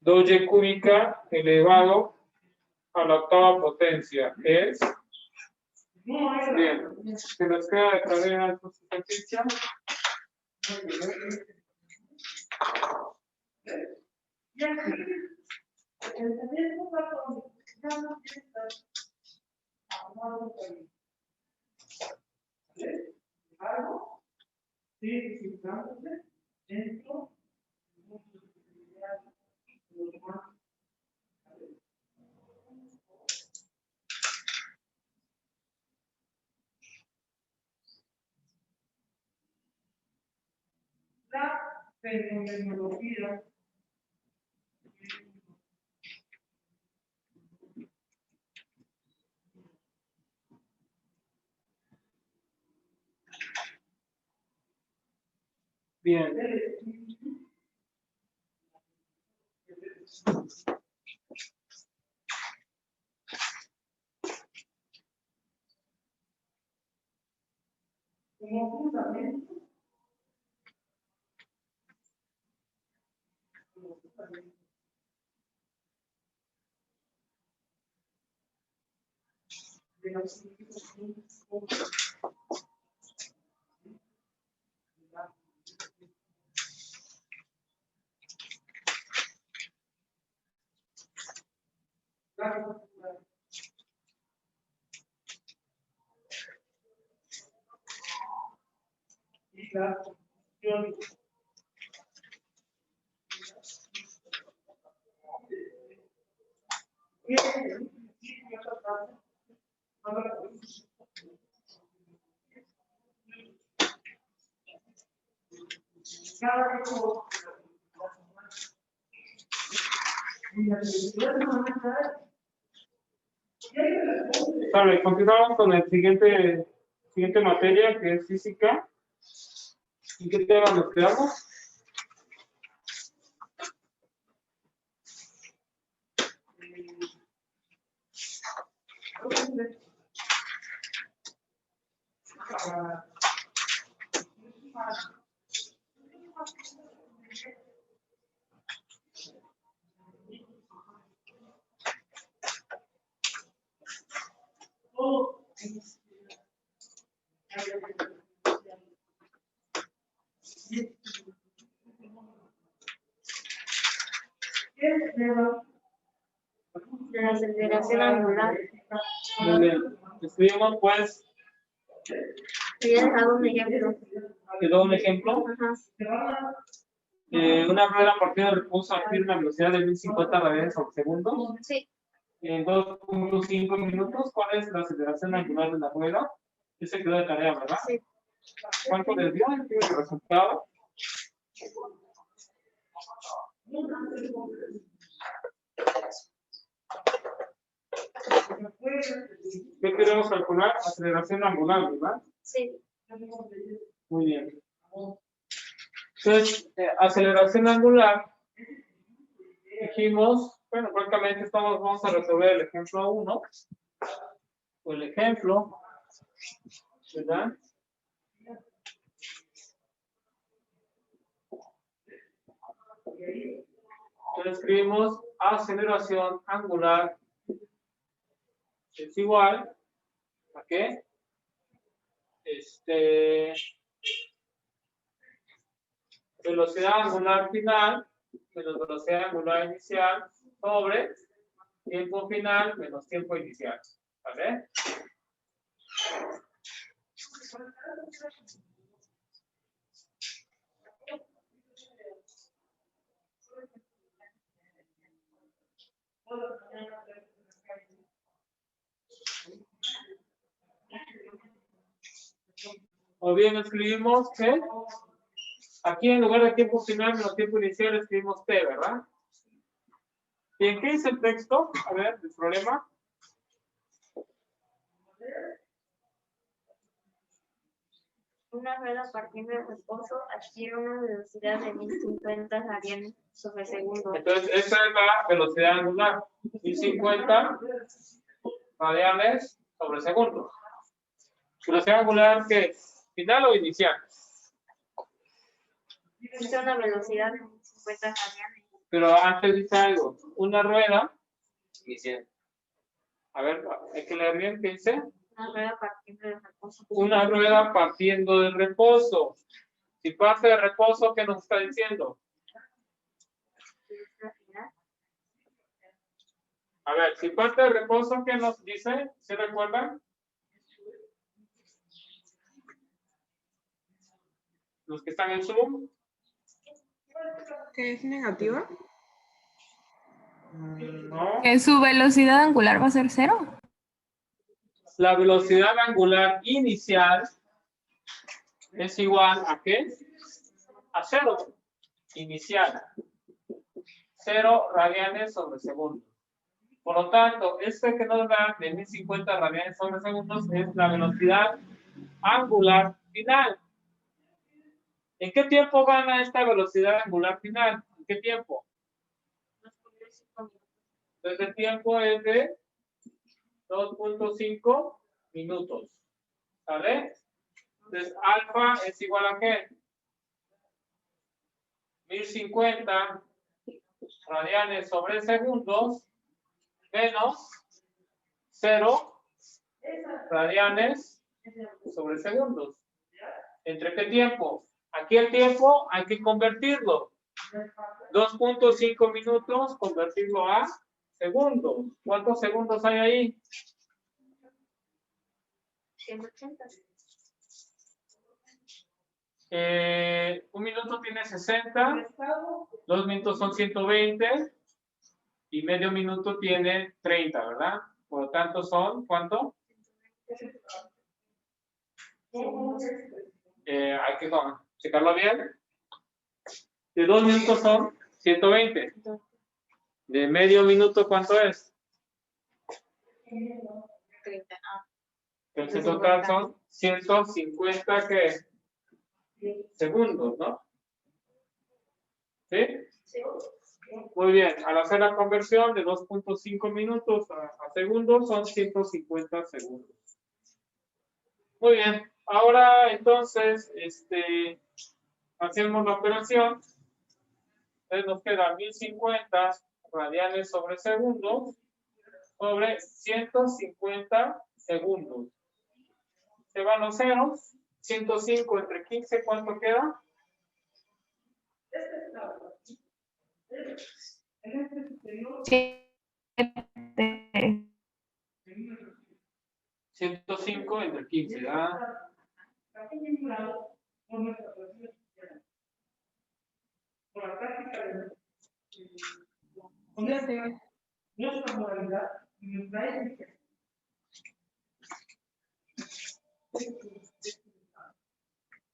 2y cúbica elevado a la octava potencia es, bien, se nos queda de tarea estos ejercicios. Y aquí, el teléfono va con algo, sí, significándose dentro la fenomenología. Bien. Como fundamento de los significados y la función Vale, continuamos con el siguiente materia, que es física. ¿En qué tema nos quedamos? La aceleración angular. Muy bien. Escribimos pues, Había dejado un ejemplo. quedó un ejemplo. Ajá. Una rueda partida de repulso adquiere una velocidad de 1050 radianes por segundo. Sí. En 2.5 minutos. ¿Cuál es la aceleración angular de la rueda? Ese quedó de tarea, ¿verdad? Sí. ¿Cuánto les dio el resultado? ¿Qué queremos calcular? Aceleración angular, ¿verdad? Sí. Muy bien. Entonces, aceleración angular, dijimos, bueno, prácticamente vamos a resolver el ejemplo 1, o el ejemplo, ¿verdad? Entonces escribimos aceleración angular es igual a qué? Velocidad angular final menos velocidad angular inicial sobre tiempo final menos tiempo inicial. ¿Vale? O bien escribimos que aquí en lugar de tiempo final menos tiempo inicial escribimos T, ¿verdad? Bien, ¿qué dice el texto? A ver, el problema. Una rueda partiendo de reposo adquiere una velocidad de 1050 radianes sobre segundo. Entonces, esa es la velocidad angular. 1050 radianes sobre segundo. Velocidad angular, ¿qué es? ¿Final o inicial? Es una velocidad de 1050 radianes. Pero antes dice algo. Una rueda. Inicial. A ver, hay que leer bien, ¿qué dice? Una rueda partiendo de reposo. Una rueda partiendo de reposo. Si parte de reposo, ¿qué nos está diciendo? A ver, si parte de reposo, ¿qué nos dice? ¿Se recuerdan? Los que están en Zoom. ¿Que es negativa? No. ¿Que su velocidad angular va a ser 0? La velocidad angular inicial es igual a ¿qué? A 0. Inicial. 0 radianes sobre segundo. Por lo tanto, este que nos da de 1050 radianes sobre segundos es la velocidad angular final. ¿En qué tiempo gana esta velocidad angular final? ¿En qué tiempo? Entonces el tiempo es de 2.5 minutos. ¿Vale? Entonces alfa es igual a ¿qué? 1050 radianes sobre segundos menos 0 radianes sobre segundos. ¿Entre qué tiempo? Aquí el tiempo hay que convertirlo. 2.5 minutos, convertirlo a segundos. ¿Cuántos segundos hay ahí? 180. Un minuto tiene 60, 2 minutos son 120 y medio minuto tiene 30, ¿verdad? Por lo tanto son, ¿cuánto? Hay que checarlo bien. De 2 minutos son 120. De medio minuto, ¿cuánto es? 30. Entonces en total son 150 segundos, ¿no? ¿Sí? Sí. Muy bien, al hacer la conversión de 2.5 minutos a segundos son 150 segundos. Muy bien, ahora entonces hacemos la operación. Entonces nos queda 1050 radianes sobre segundos sobre 150 segundos. Se van los ceros. 105 entre 15, ¿cuánto queda? 105 entre 15, ¿verdad? Por la práctica de nuestra moralidad y nuestra ética.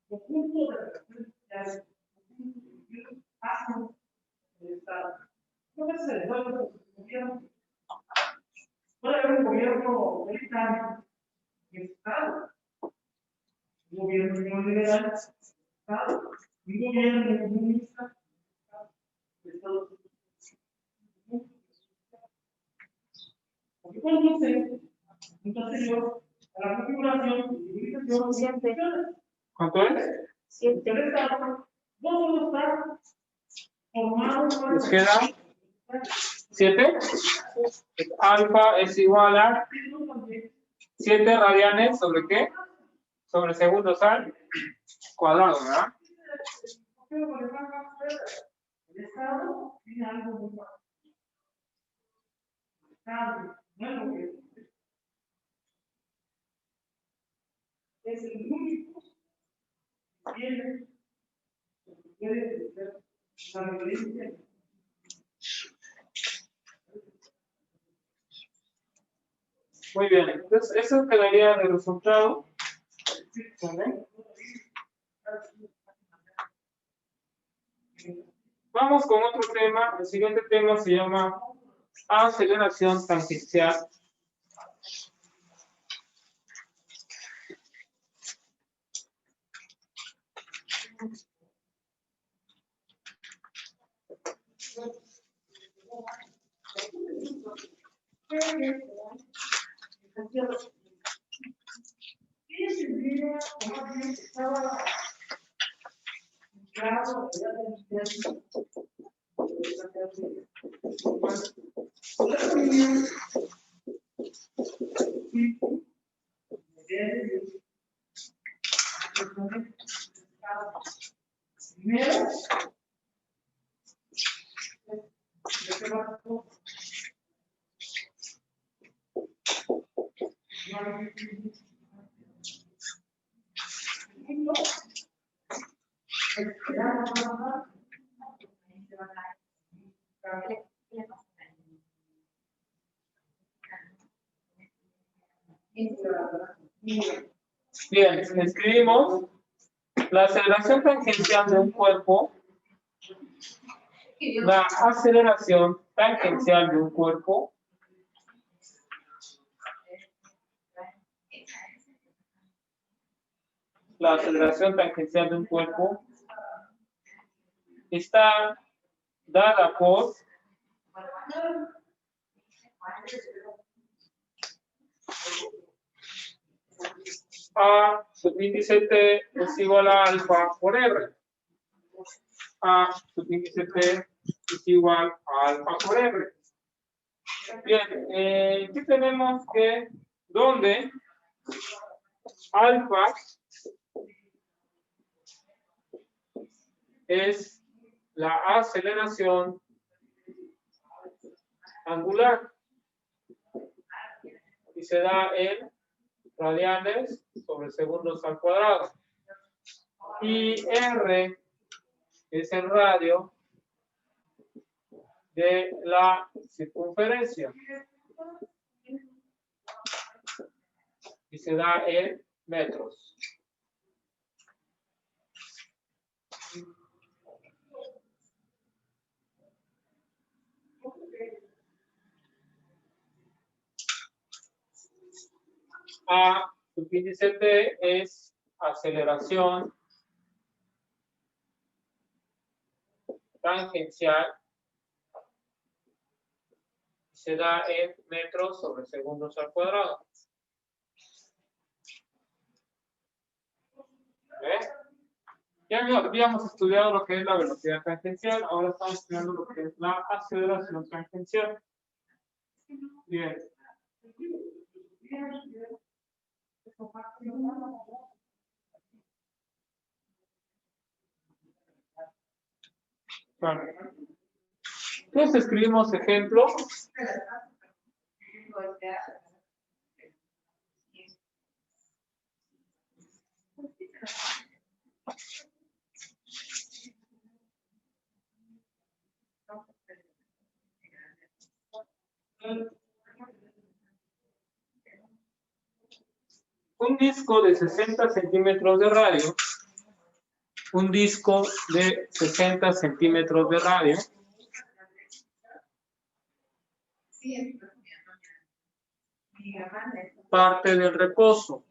conjunto de las hacen el Estado. No es el gobierno. Puede haber un gobierno americano y Estado. Un gobierno neoliberal, Estado. Un gobierno comunista, Estado. Porque conduce entonces yo a la configuración y utilización de funciones. ¿Cuánto es? 7. El Estado no solo está formado por ¿Les queda 7? Alfa es igual a 7 radianes sobre qué? Sobre segundos al cuadrado, ¿verdad? el Estado tiene algo muy malo. El Estado no es lo que es el único que tiene, que puede ser la referencia. Muy bien, entonces eso quedaría de resultado. ¿Vale? Vamos con otro tema. El siguiente tema se llama aceleración tangencial. Bien, escribimos la aceleración tangencial de un cuerpo. La aceleración tangencial de un cuerpo está dada por A subíndice T es igual a alfa por R. A subíndice T es igual a alfa por R. Bien, aquí tenemos que donde alfa es la aceleración angular y se da en radianes sobre segundos al cuadrado. Y R es el radio de la circunferencia y se da en metros. A subíndice T es aceleración tangencial. Se da en metros sobre segundos al cuadrado. ¿Ves? Ya habíamos estudiado lo que es la velocidad tangencial, ahora estamos estudiando lo que es la aceleración tangencial. Bien. Bueno. Entonces escribimos ejemplo. Un disco de 60 centímetros de radio un disco de 60 centímetros de radio. Parte del reposo.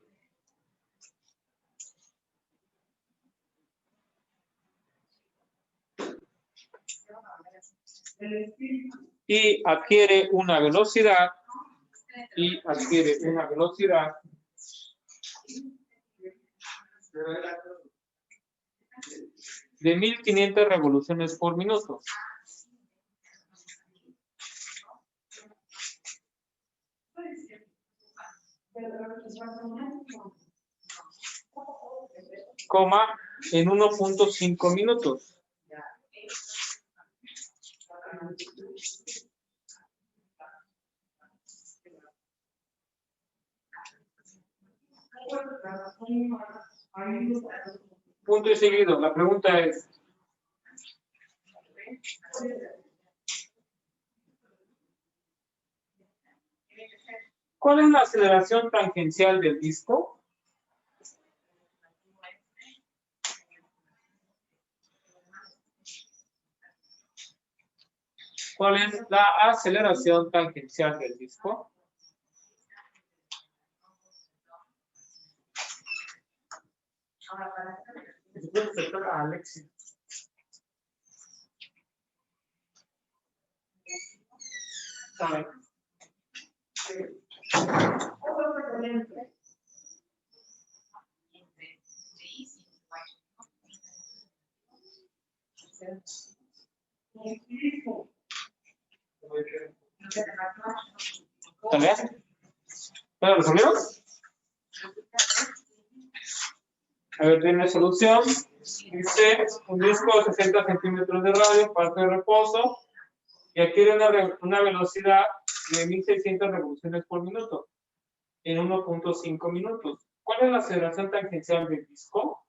Y adquiere una velocidad de 1500 revoluciones por minuto. Coma en 1.5 minutos. Punto y seguido. La pregunta es: ¿cuál es la aceleración tangencial del disco? ¿Cuál es la aceleración tangencial del disco? ¿Está bien? ¿Ya lo resolvimos? A ver, tiene solución. Dice un disco de 60 centímetros de radio, parte de reposo, y adquiere una velocidad de 1600 revoluciones por minuto en 1.5 minutos. ¿Cuál es la aceleración tangencial del disco?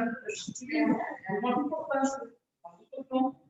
Lo más importante, nosotros no,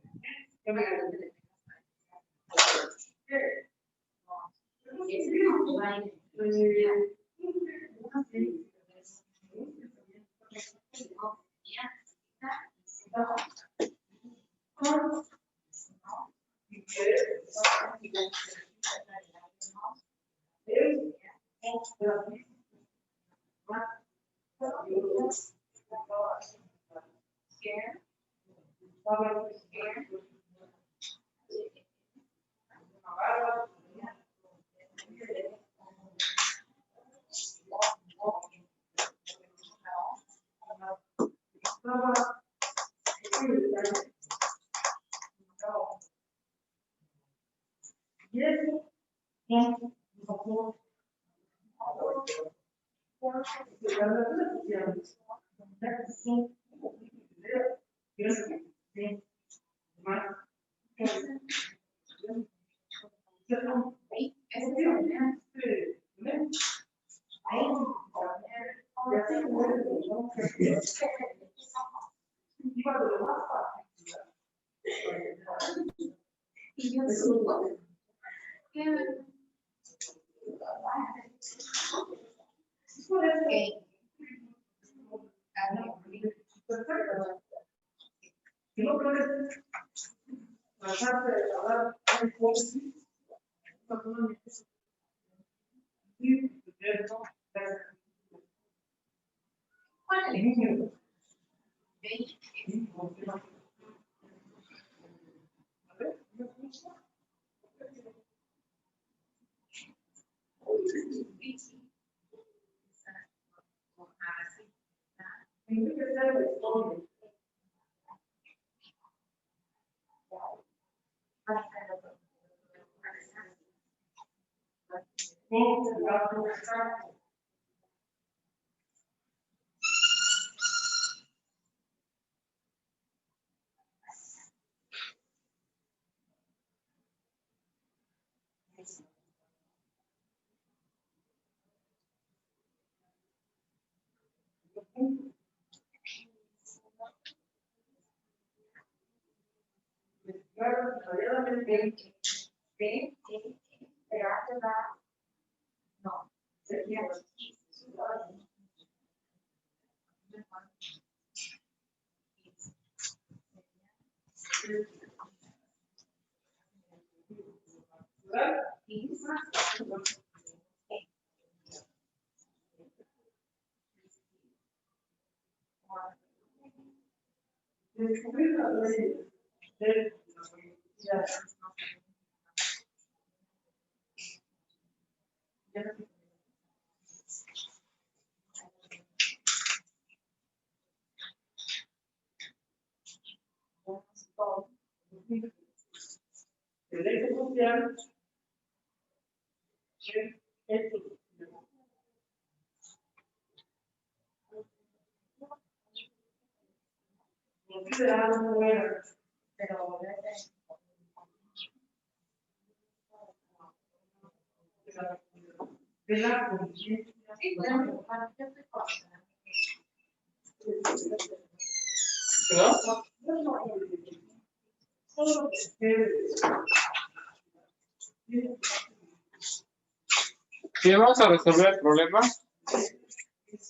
Bien, vamos a resolver el problema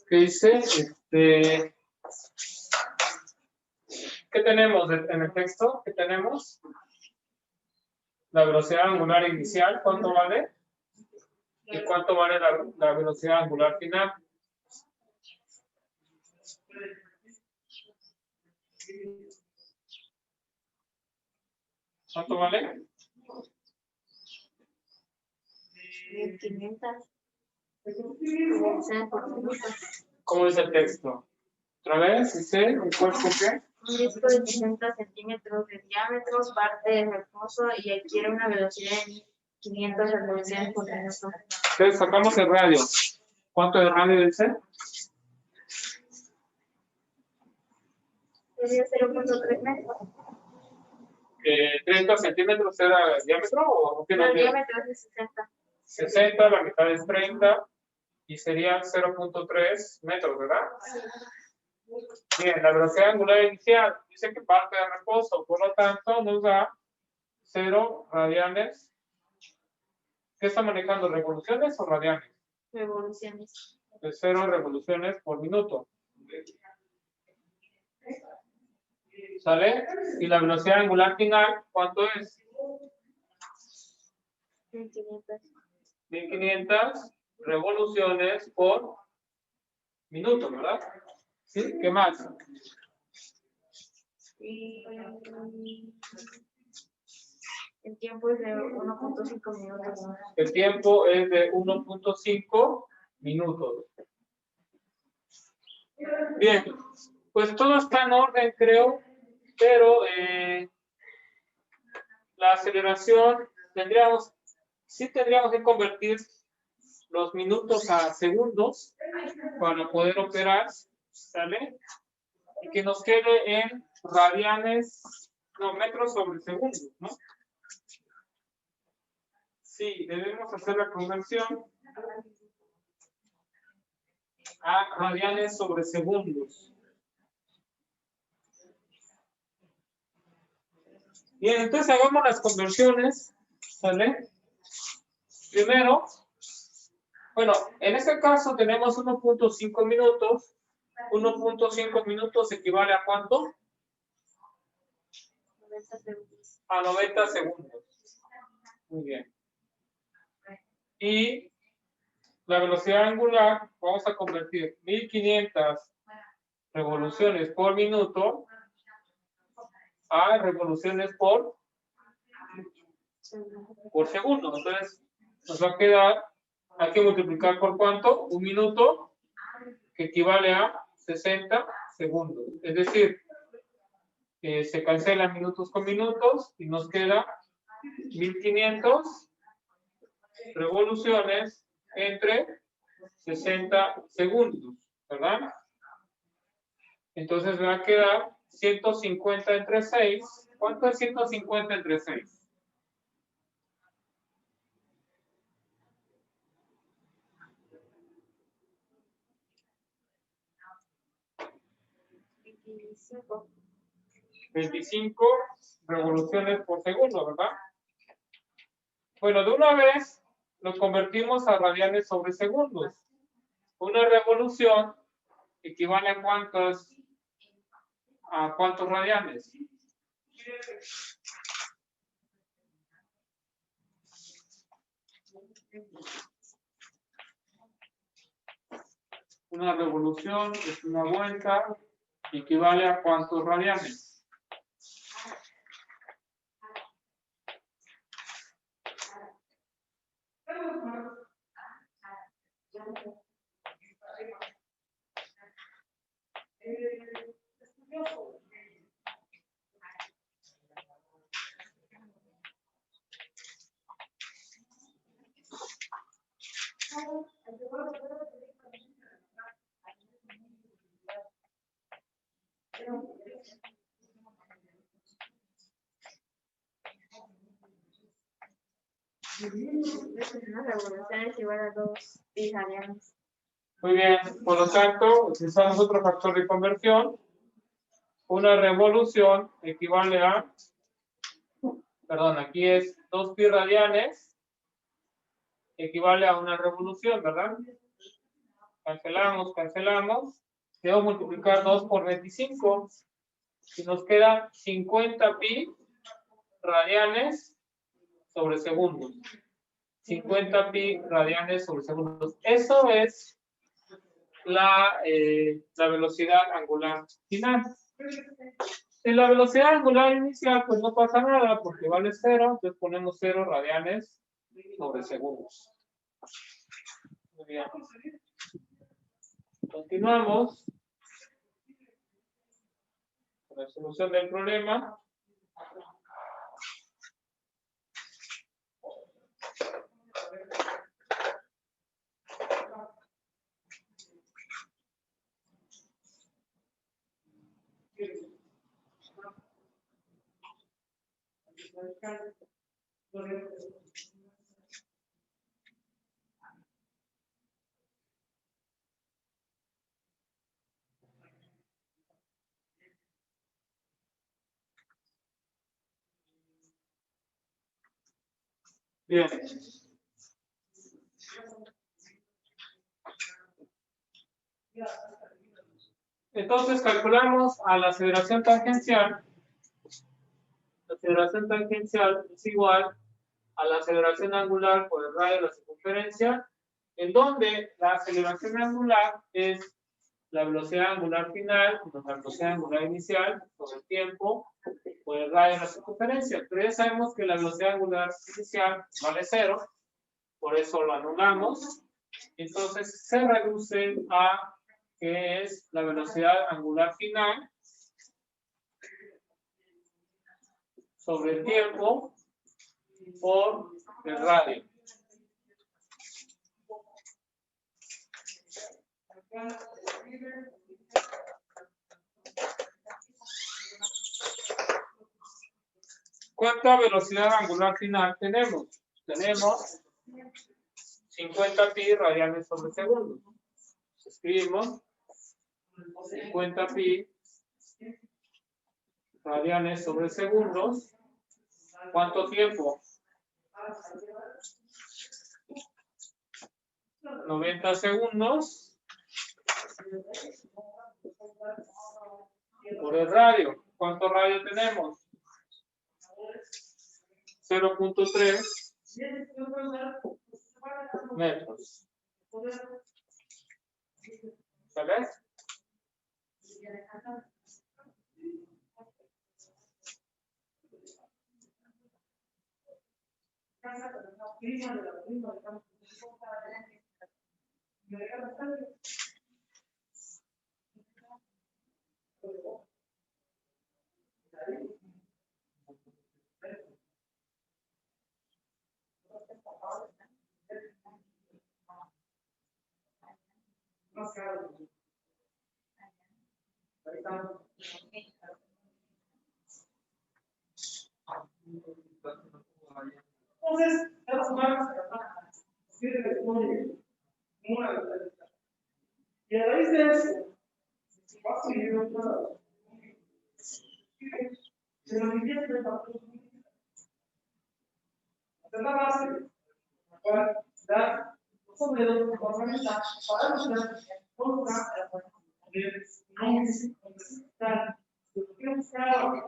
que dice, ¿qué tenemos en el texto? ¿Qué tenemos? La velocidad angular inicial, ¿cuánto vale? ¿Y cuánto vale la velocidad angular final? ¿Cuánto vale? 1500. ¿Cómo dice el texto? Otra vez, dice, ¿el cuerpo qué? Un disco de 60 centímetros de diámetro parte de reposo y adquiere una velocidad de 1500 revoluciones por minuto. Entonces sacamos el radio. ¿Cuánto de radio dice? Sería 0.3 metros. 30 centímetros era el diámetro o qué? El diámetro es de 60. 60, la mitad es 30 y sería 0.3 metros, ¿verdad? Bien, la velocidad angular inicial dice que parte de reposo, por lo tanto nos da 0 radianes. ¿Qué está manejando? ¿Revoluciones o radianes? Revoluciones. De 0 revoluciones por minuto. ¿Sale? Y la velocidad angular final, ¿cuánto es? 1500. 1500 revoluciones por minuto, ¿verdad? ¿Sí? ¿Qué más? Y el tiempo es de 1.5 minutos. El tiempo es de 1.5 minutos. Bien, pues todo está en orden, creo, pero la aceleración sí tendríamos que convertir los minutos a segundos para poder operar, ¿sale? Y que nos quede en radianes, no, metros sobre segundos, ¿no? Sí, debemos hacer la conversión a radianes sobre segundos. Bien, entonces hagamos las conversiones, ¿sale? Primero, bueno, en este caso tenemos 1.5 minutos. 1.5 minutos equivale a ¿cuánto? 90 segundos. A 90 segundos. Muy bien. Y la velocidad angular, vamos a convertir 1500 revoluciones por minuto a revoluciones por segundo. Entonces, nos va a quedar, hay que multiplicar por ¿cuánto? Un minuto, que equivale a 60 segundos. Es decir, se cancelan minutos con minutos y nos queda 1500 revoluciones entre 60 segundos, ¿verdad? Entonces me va a quedar 150 entre 6. ¿Cuánto es 150 entre 6? ¿25? 25 revoluciones por segundo, ¿verdad? Bueno, de una vez lo convertimos a radianes sobre segundos. Una revolución equivale a cuántos radianes. Una revolución es una vuelta, equivale a cuántos radianes. Una revolución es igual a 2 pi radianes. Muy bien, por lo tanto, utilizamos otro factor de conversión. Una revolución equivale a, perdón, aquí es 2 pi radianes, equivale a una revolución, ¿verdad? Cancelamos, cancelamos. Debo multiplicar 2 por 25 y nos queda 50 pi radianes sobre segundos. 50 pi radianes sobre segundos. Eso es la velocidad angular final. En la velocidad angular inicial, pues no pasa nada porque vale 0, entonces ponemos 0 radianes sobre segundos. Muy bien. Continuamos con la solución del problema. Bien. Entonces calculamos a la aceleración tangencial. La aceleración tangencial es igual a la aceleración angular por el radio de la circunferencia, en donde la aceleración angular es la velocidad angular final menos la velocidad angular inicial sobre el tiempo por el radio de la circunferencia. Pero ya sabemos que la velocidad angular inicial vale 0, por eso lo anulamos. Entonces se reduce a que es la velocidad angular final sobre el tiempo por el radio. ¿Cuánta velocidad angular final tenemos? Tenemos 50 pi radianes sobre segundo. Escribimos 50 pi radianes sobre segundos. ¿Cuánto tiempo? 90 segundos por el radio. ¿Cuánto radio tenemos? 0.3 metros. ¿Sabes? Entonces, las humanas sí responden una. Y a raíz de eso, va a seguir otra. Se nos invierte el factor. Esta es la base, la cual da sobre los componentes para los no necesitan solución claro.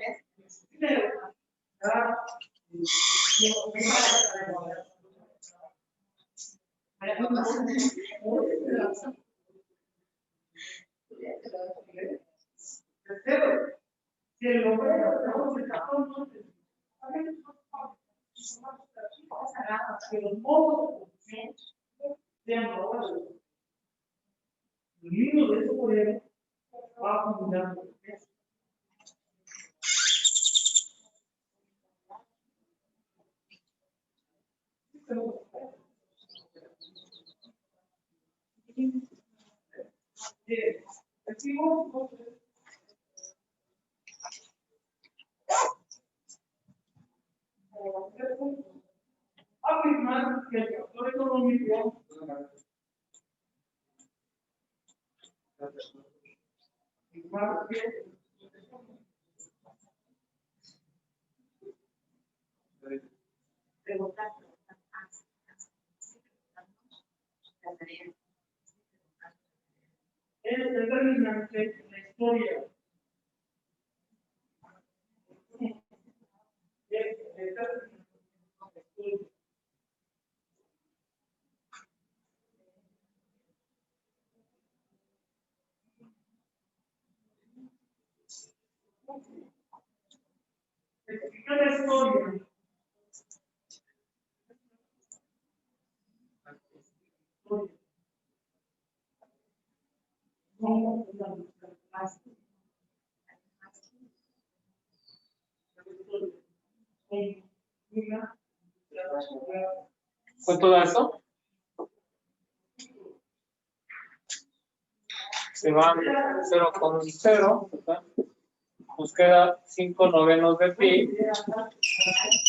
Primero, si el obrero trabaja el cajón, que los modos sean ahora el libro de ese obrero va a funcionar. Afirmar que el factor económico afirmar que es determinante en la historia. Explicar la historia. ¿Cuánto da eso? Se van 0,0, ¿verdad? Nos queda 5 novenos de pi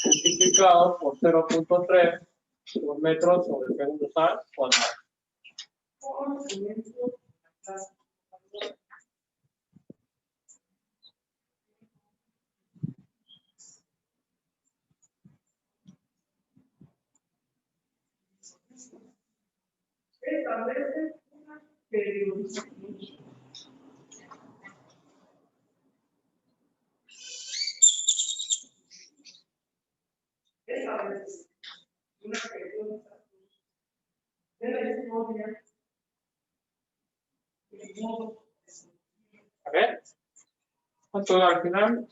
multiplicado por 0.3 por metro sobre segundo al cuadrado. A ver, ¿cuánto da al final?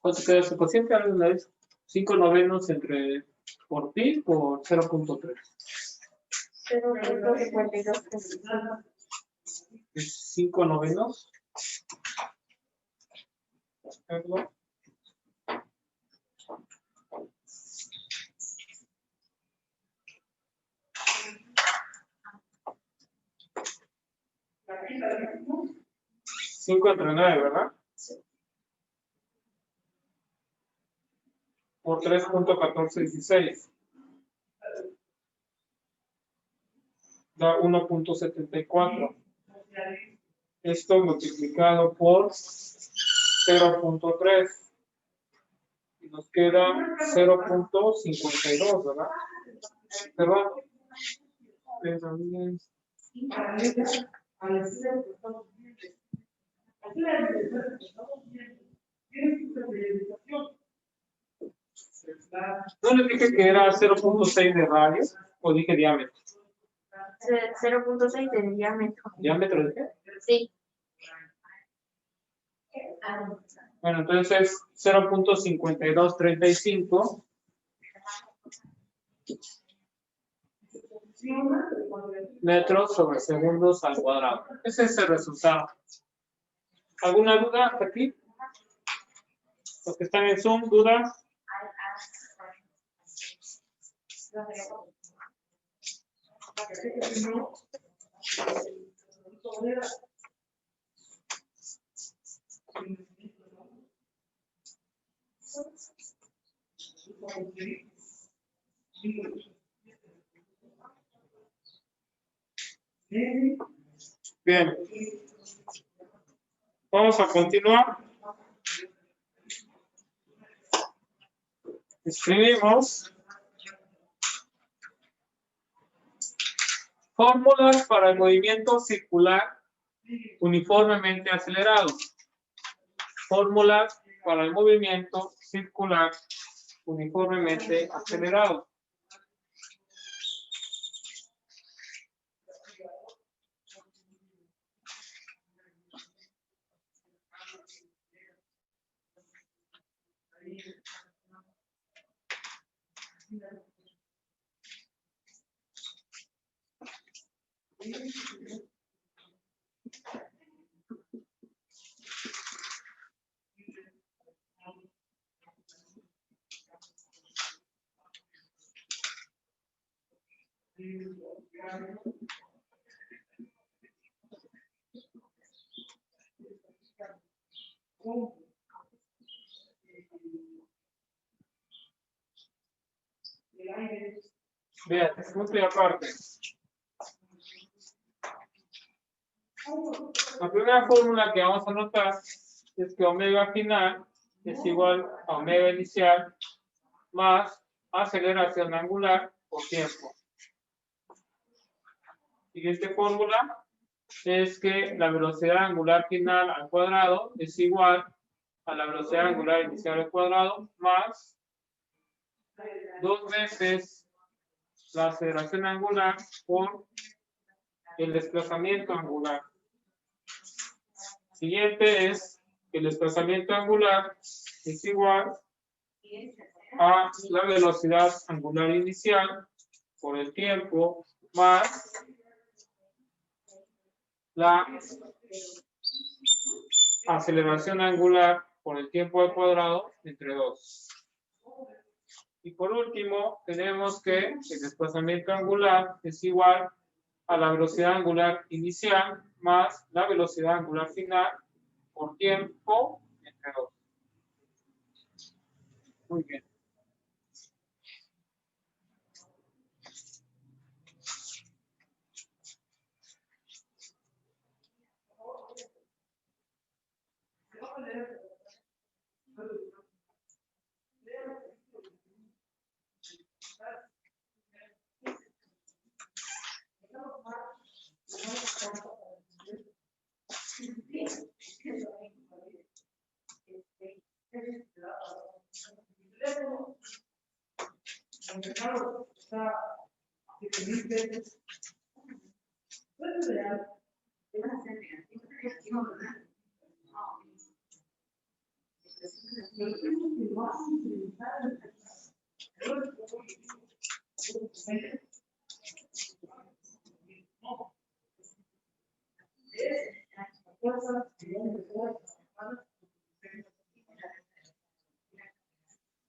¿Cuánto queda ese cociente? A una vez 5 novenos entre por pi por 0.3. 0.52. Es 5 novenos. Cinco entre 9, ¿verdad? Por 3.1416. Da 1.74. Esto multiplicado por 0.3. Y nos queda 0.52, ¿verdad? Perdón. ¿No le dije que era 0.6 de radio? ¿O dije diámetro? 0.6 de diámetro. ¿Diámetro de qué? Sí. Bueno, entonces 0.5235 metros sobre segundos al cuadrado. Ese es el resultado. ¿Alguna duda hasta aquí? Los que están en Zoom, ¿dudas? Bien. Vamos a continuar. Escribimos fórmulas para el movimiento circular uniformemente acelerado. Fórmulas para el movimiento circular uniformemente acelerado. Bien, punto y aparte. La primera fórmula que vamos a anotar es que omega final es igual a omega inicial más aceleración angular por tiempo. Siguiente fórmula es que la velocidad angular final al cuadrado es igual a la velocidad angular inicial al cuadrado más 2 veces la aceleración angular por el desplazamiento angular. Siguiente es el desplazamiento angular es igual a la velocidad angular inicial por el tiempo más la aceleración angular por el tiempo al cuadrado entre 2. Y por último, tenemos que el desplazamiento angular es igual a la velocidad angular inicial más la velocidad angular final por tiempo entre 2. Muy bien.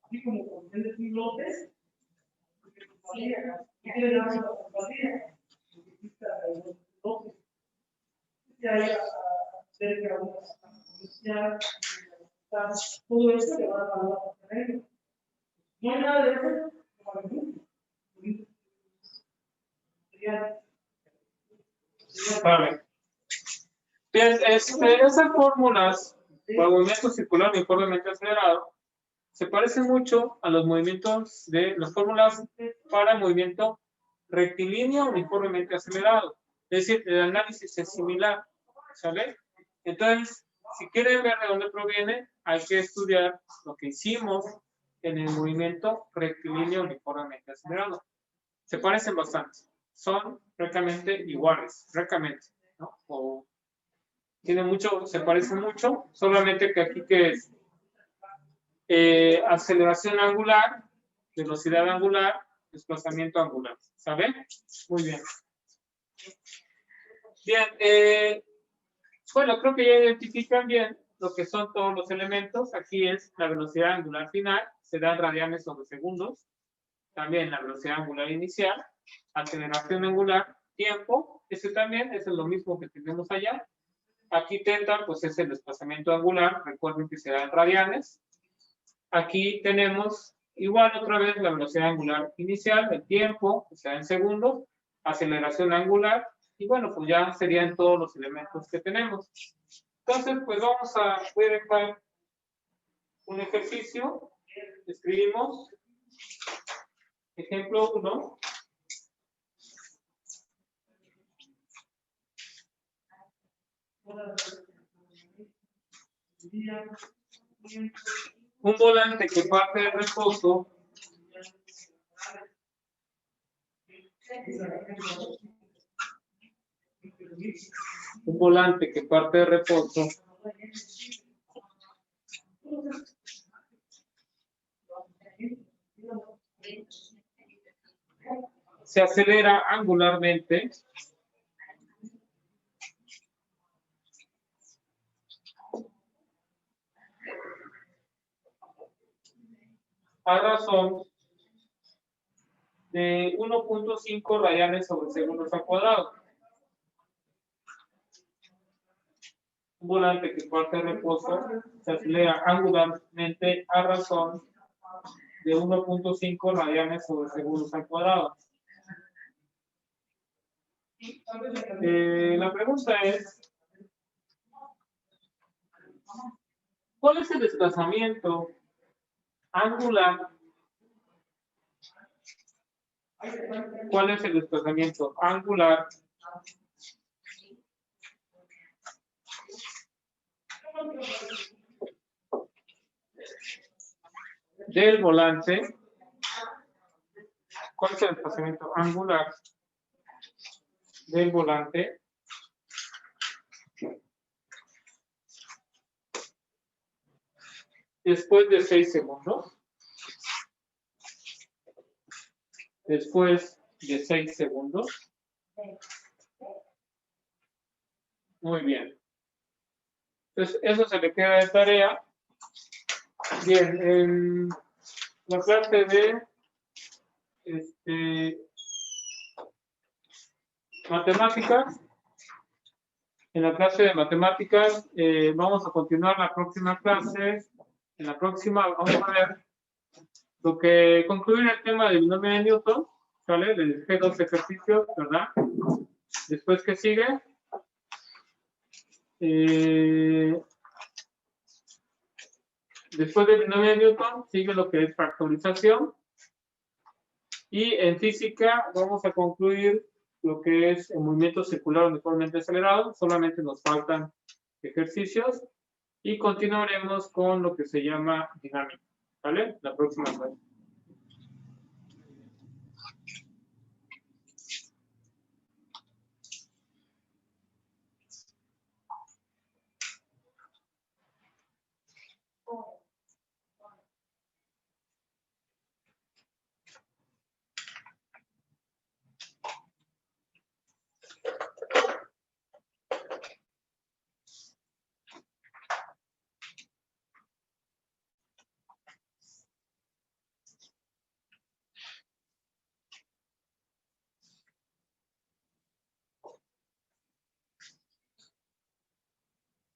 Así como con el López, todo esto le va a dar a terreno. No hay nada de eso. Vale. Bien, esas fórmulas para movimiento circular uniformemente acelerado se parecen mucho a los movimientos de las fórmulas para movimiento rectilíneo uniformemente acelerado. Es decir, el análisis es similar, ¿sale? Entonces, si quieren ver de dónde proviene, hay que estudiar lo que hicimos en el movimiento rectilíneo uniformemente acelerado. Se parecen bastante. Son francamente iguales, francamente, ¿no? O tiene mucho, se parecen mucho, solamente que aquí que es aceleración angular, velocidad angular, desplazamiento angular. ¿Saben? Muy bien. Bien, bueno, creo que ya identifican bien lo que son todos los elementos. Aquí es la velocidad angular final, se da en radianes sobre segundos. También la velocidad angular inicial, aceleración angular, tiempo, ese también es lo mismo que tenemos allá. Aquí teta, pues es el desplazamiento angular, recuerden que se da en radianes. Aquí tenemos igual otra vez la velocidad angular inicial, el tiempo, que se da en segundos, aceleración angular, y bueno, pues ya serían todos los elementos que tenemos. Entonces, pues voy a dejar un ejercicio, escribimos ejemplo 1. Un volante que parte de reposo se acelera angularmente a razón de 1.5 radianes sobre segundos al cuadrado. Un volante que parte de reposo se acelera angularmente a razón de 1.5 radianes sobre segundos al cuadrado. La pregunta es, ¿cuál es el desplazamiento angular? ¿Cuál es el desplazamiento angular del volante? ¿Cuál es el desplazamiento angular del volante después de 6 segundos. Después de 6 segundos. Muy bien. Entonces, eso se le queda de tarea. Bien, en la clase de matemáticas, vamos a continuar la próxima clase. En la próxima vamos a ver lo que concluye el tema del binomio de Newton, ¿sale? Les dejé 2 ejercicios, ¿verdad? Después, ¿qué sigue? Después del binomio de Newton, sigue lo que es factorización. Y en física vamos a concluir lo que es el movimiento circular uniformemente acelerado. Solamente nos faltan ejercicios. Y continuaremos con lo que se llama dinámica, ¿vale? La próxima clase.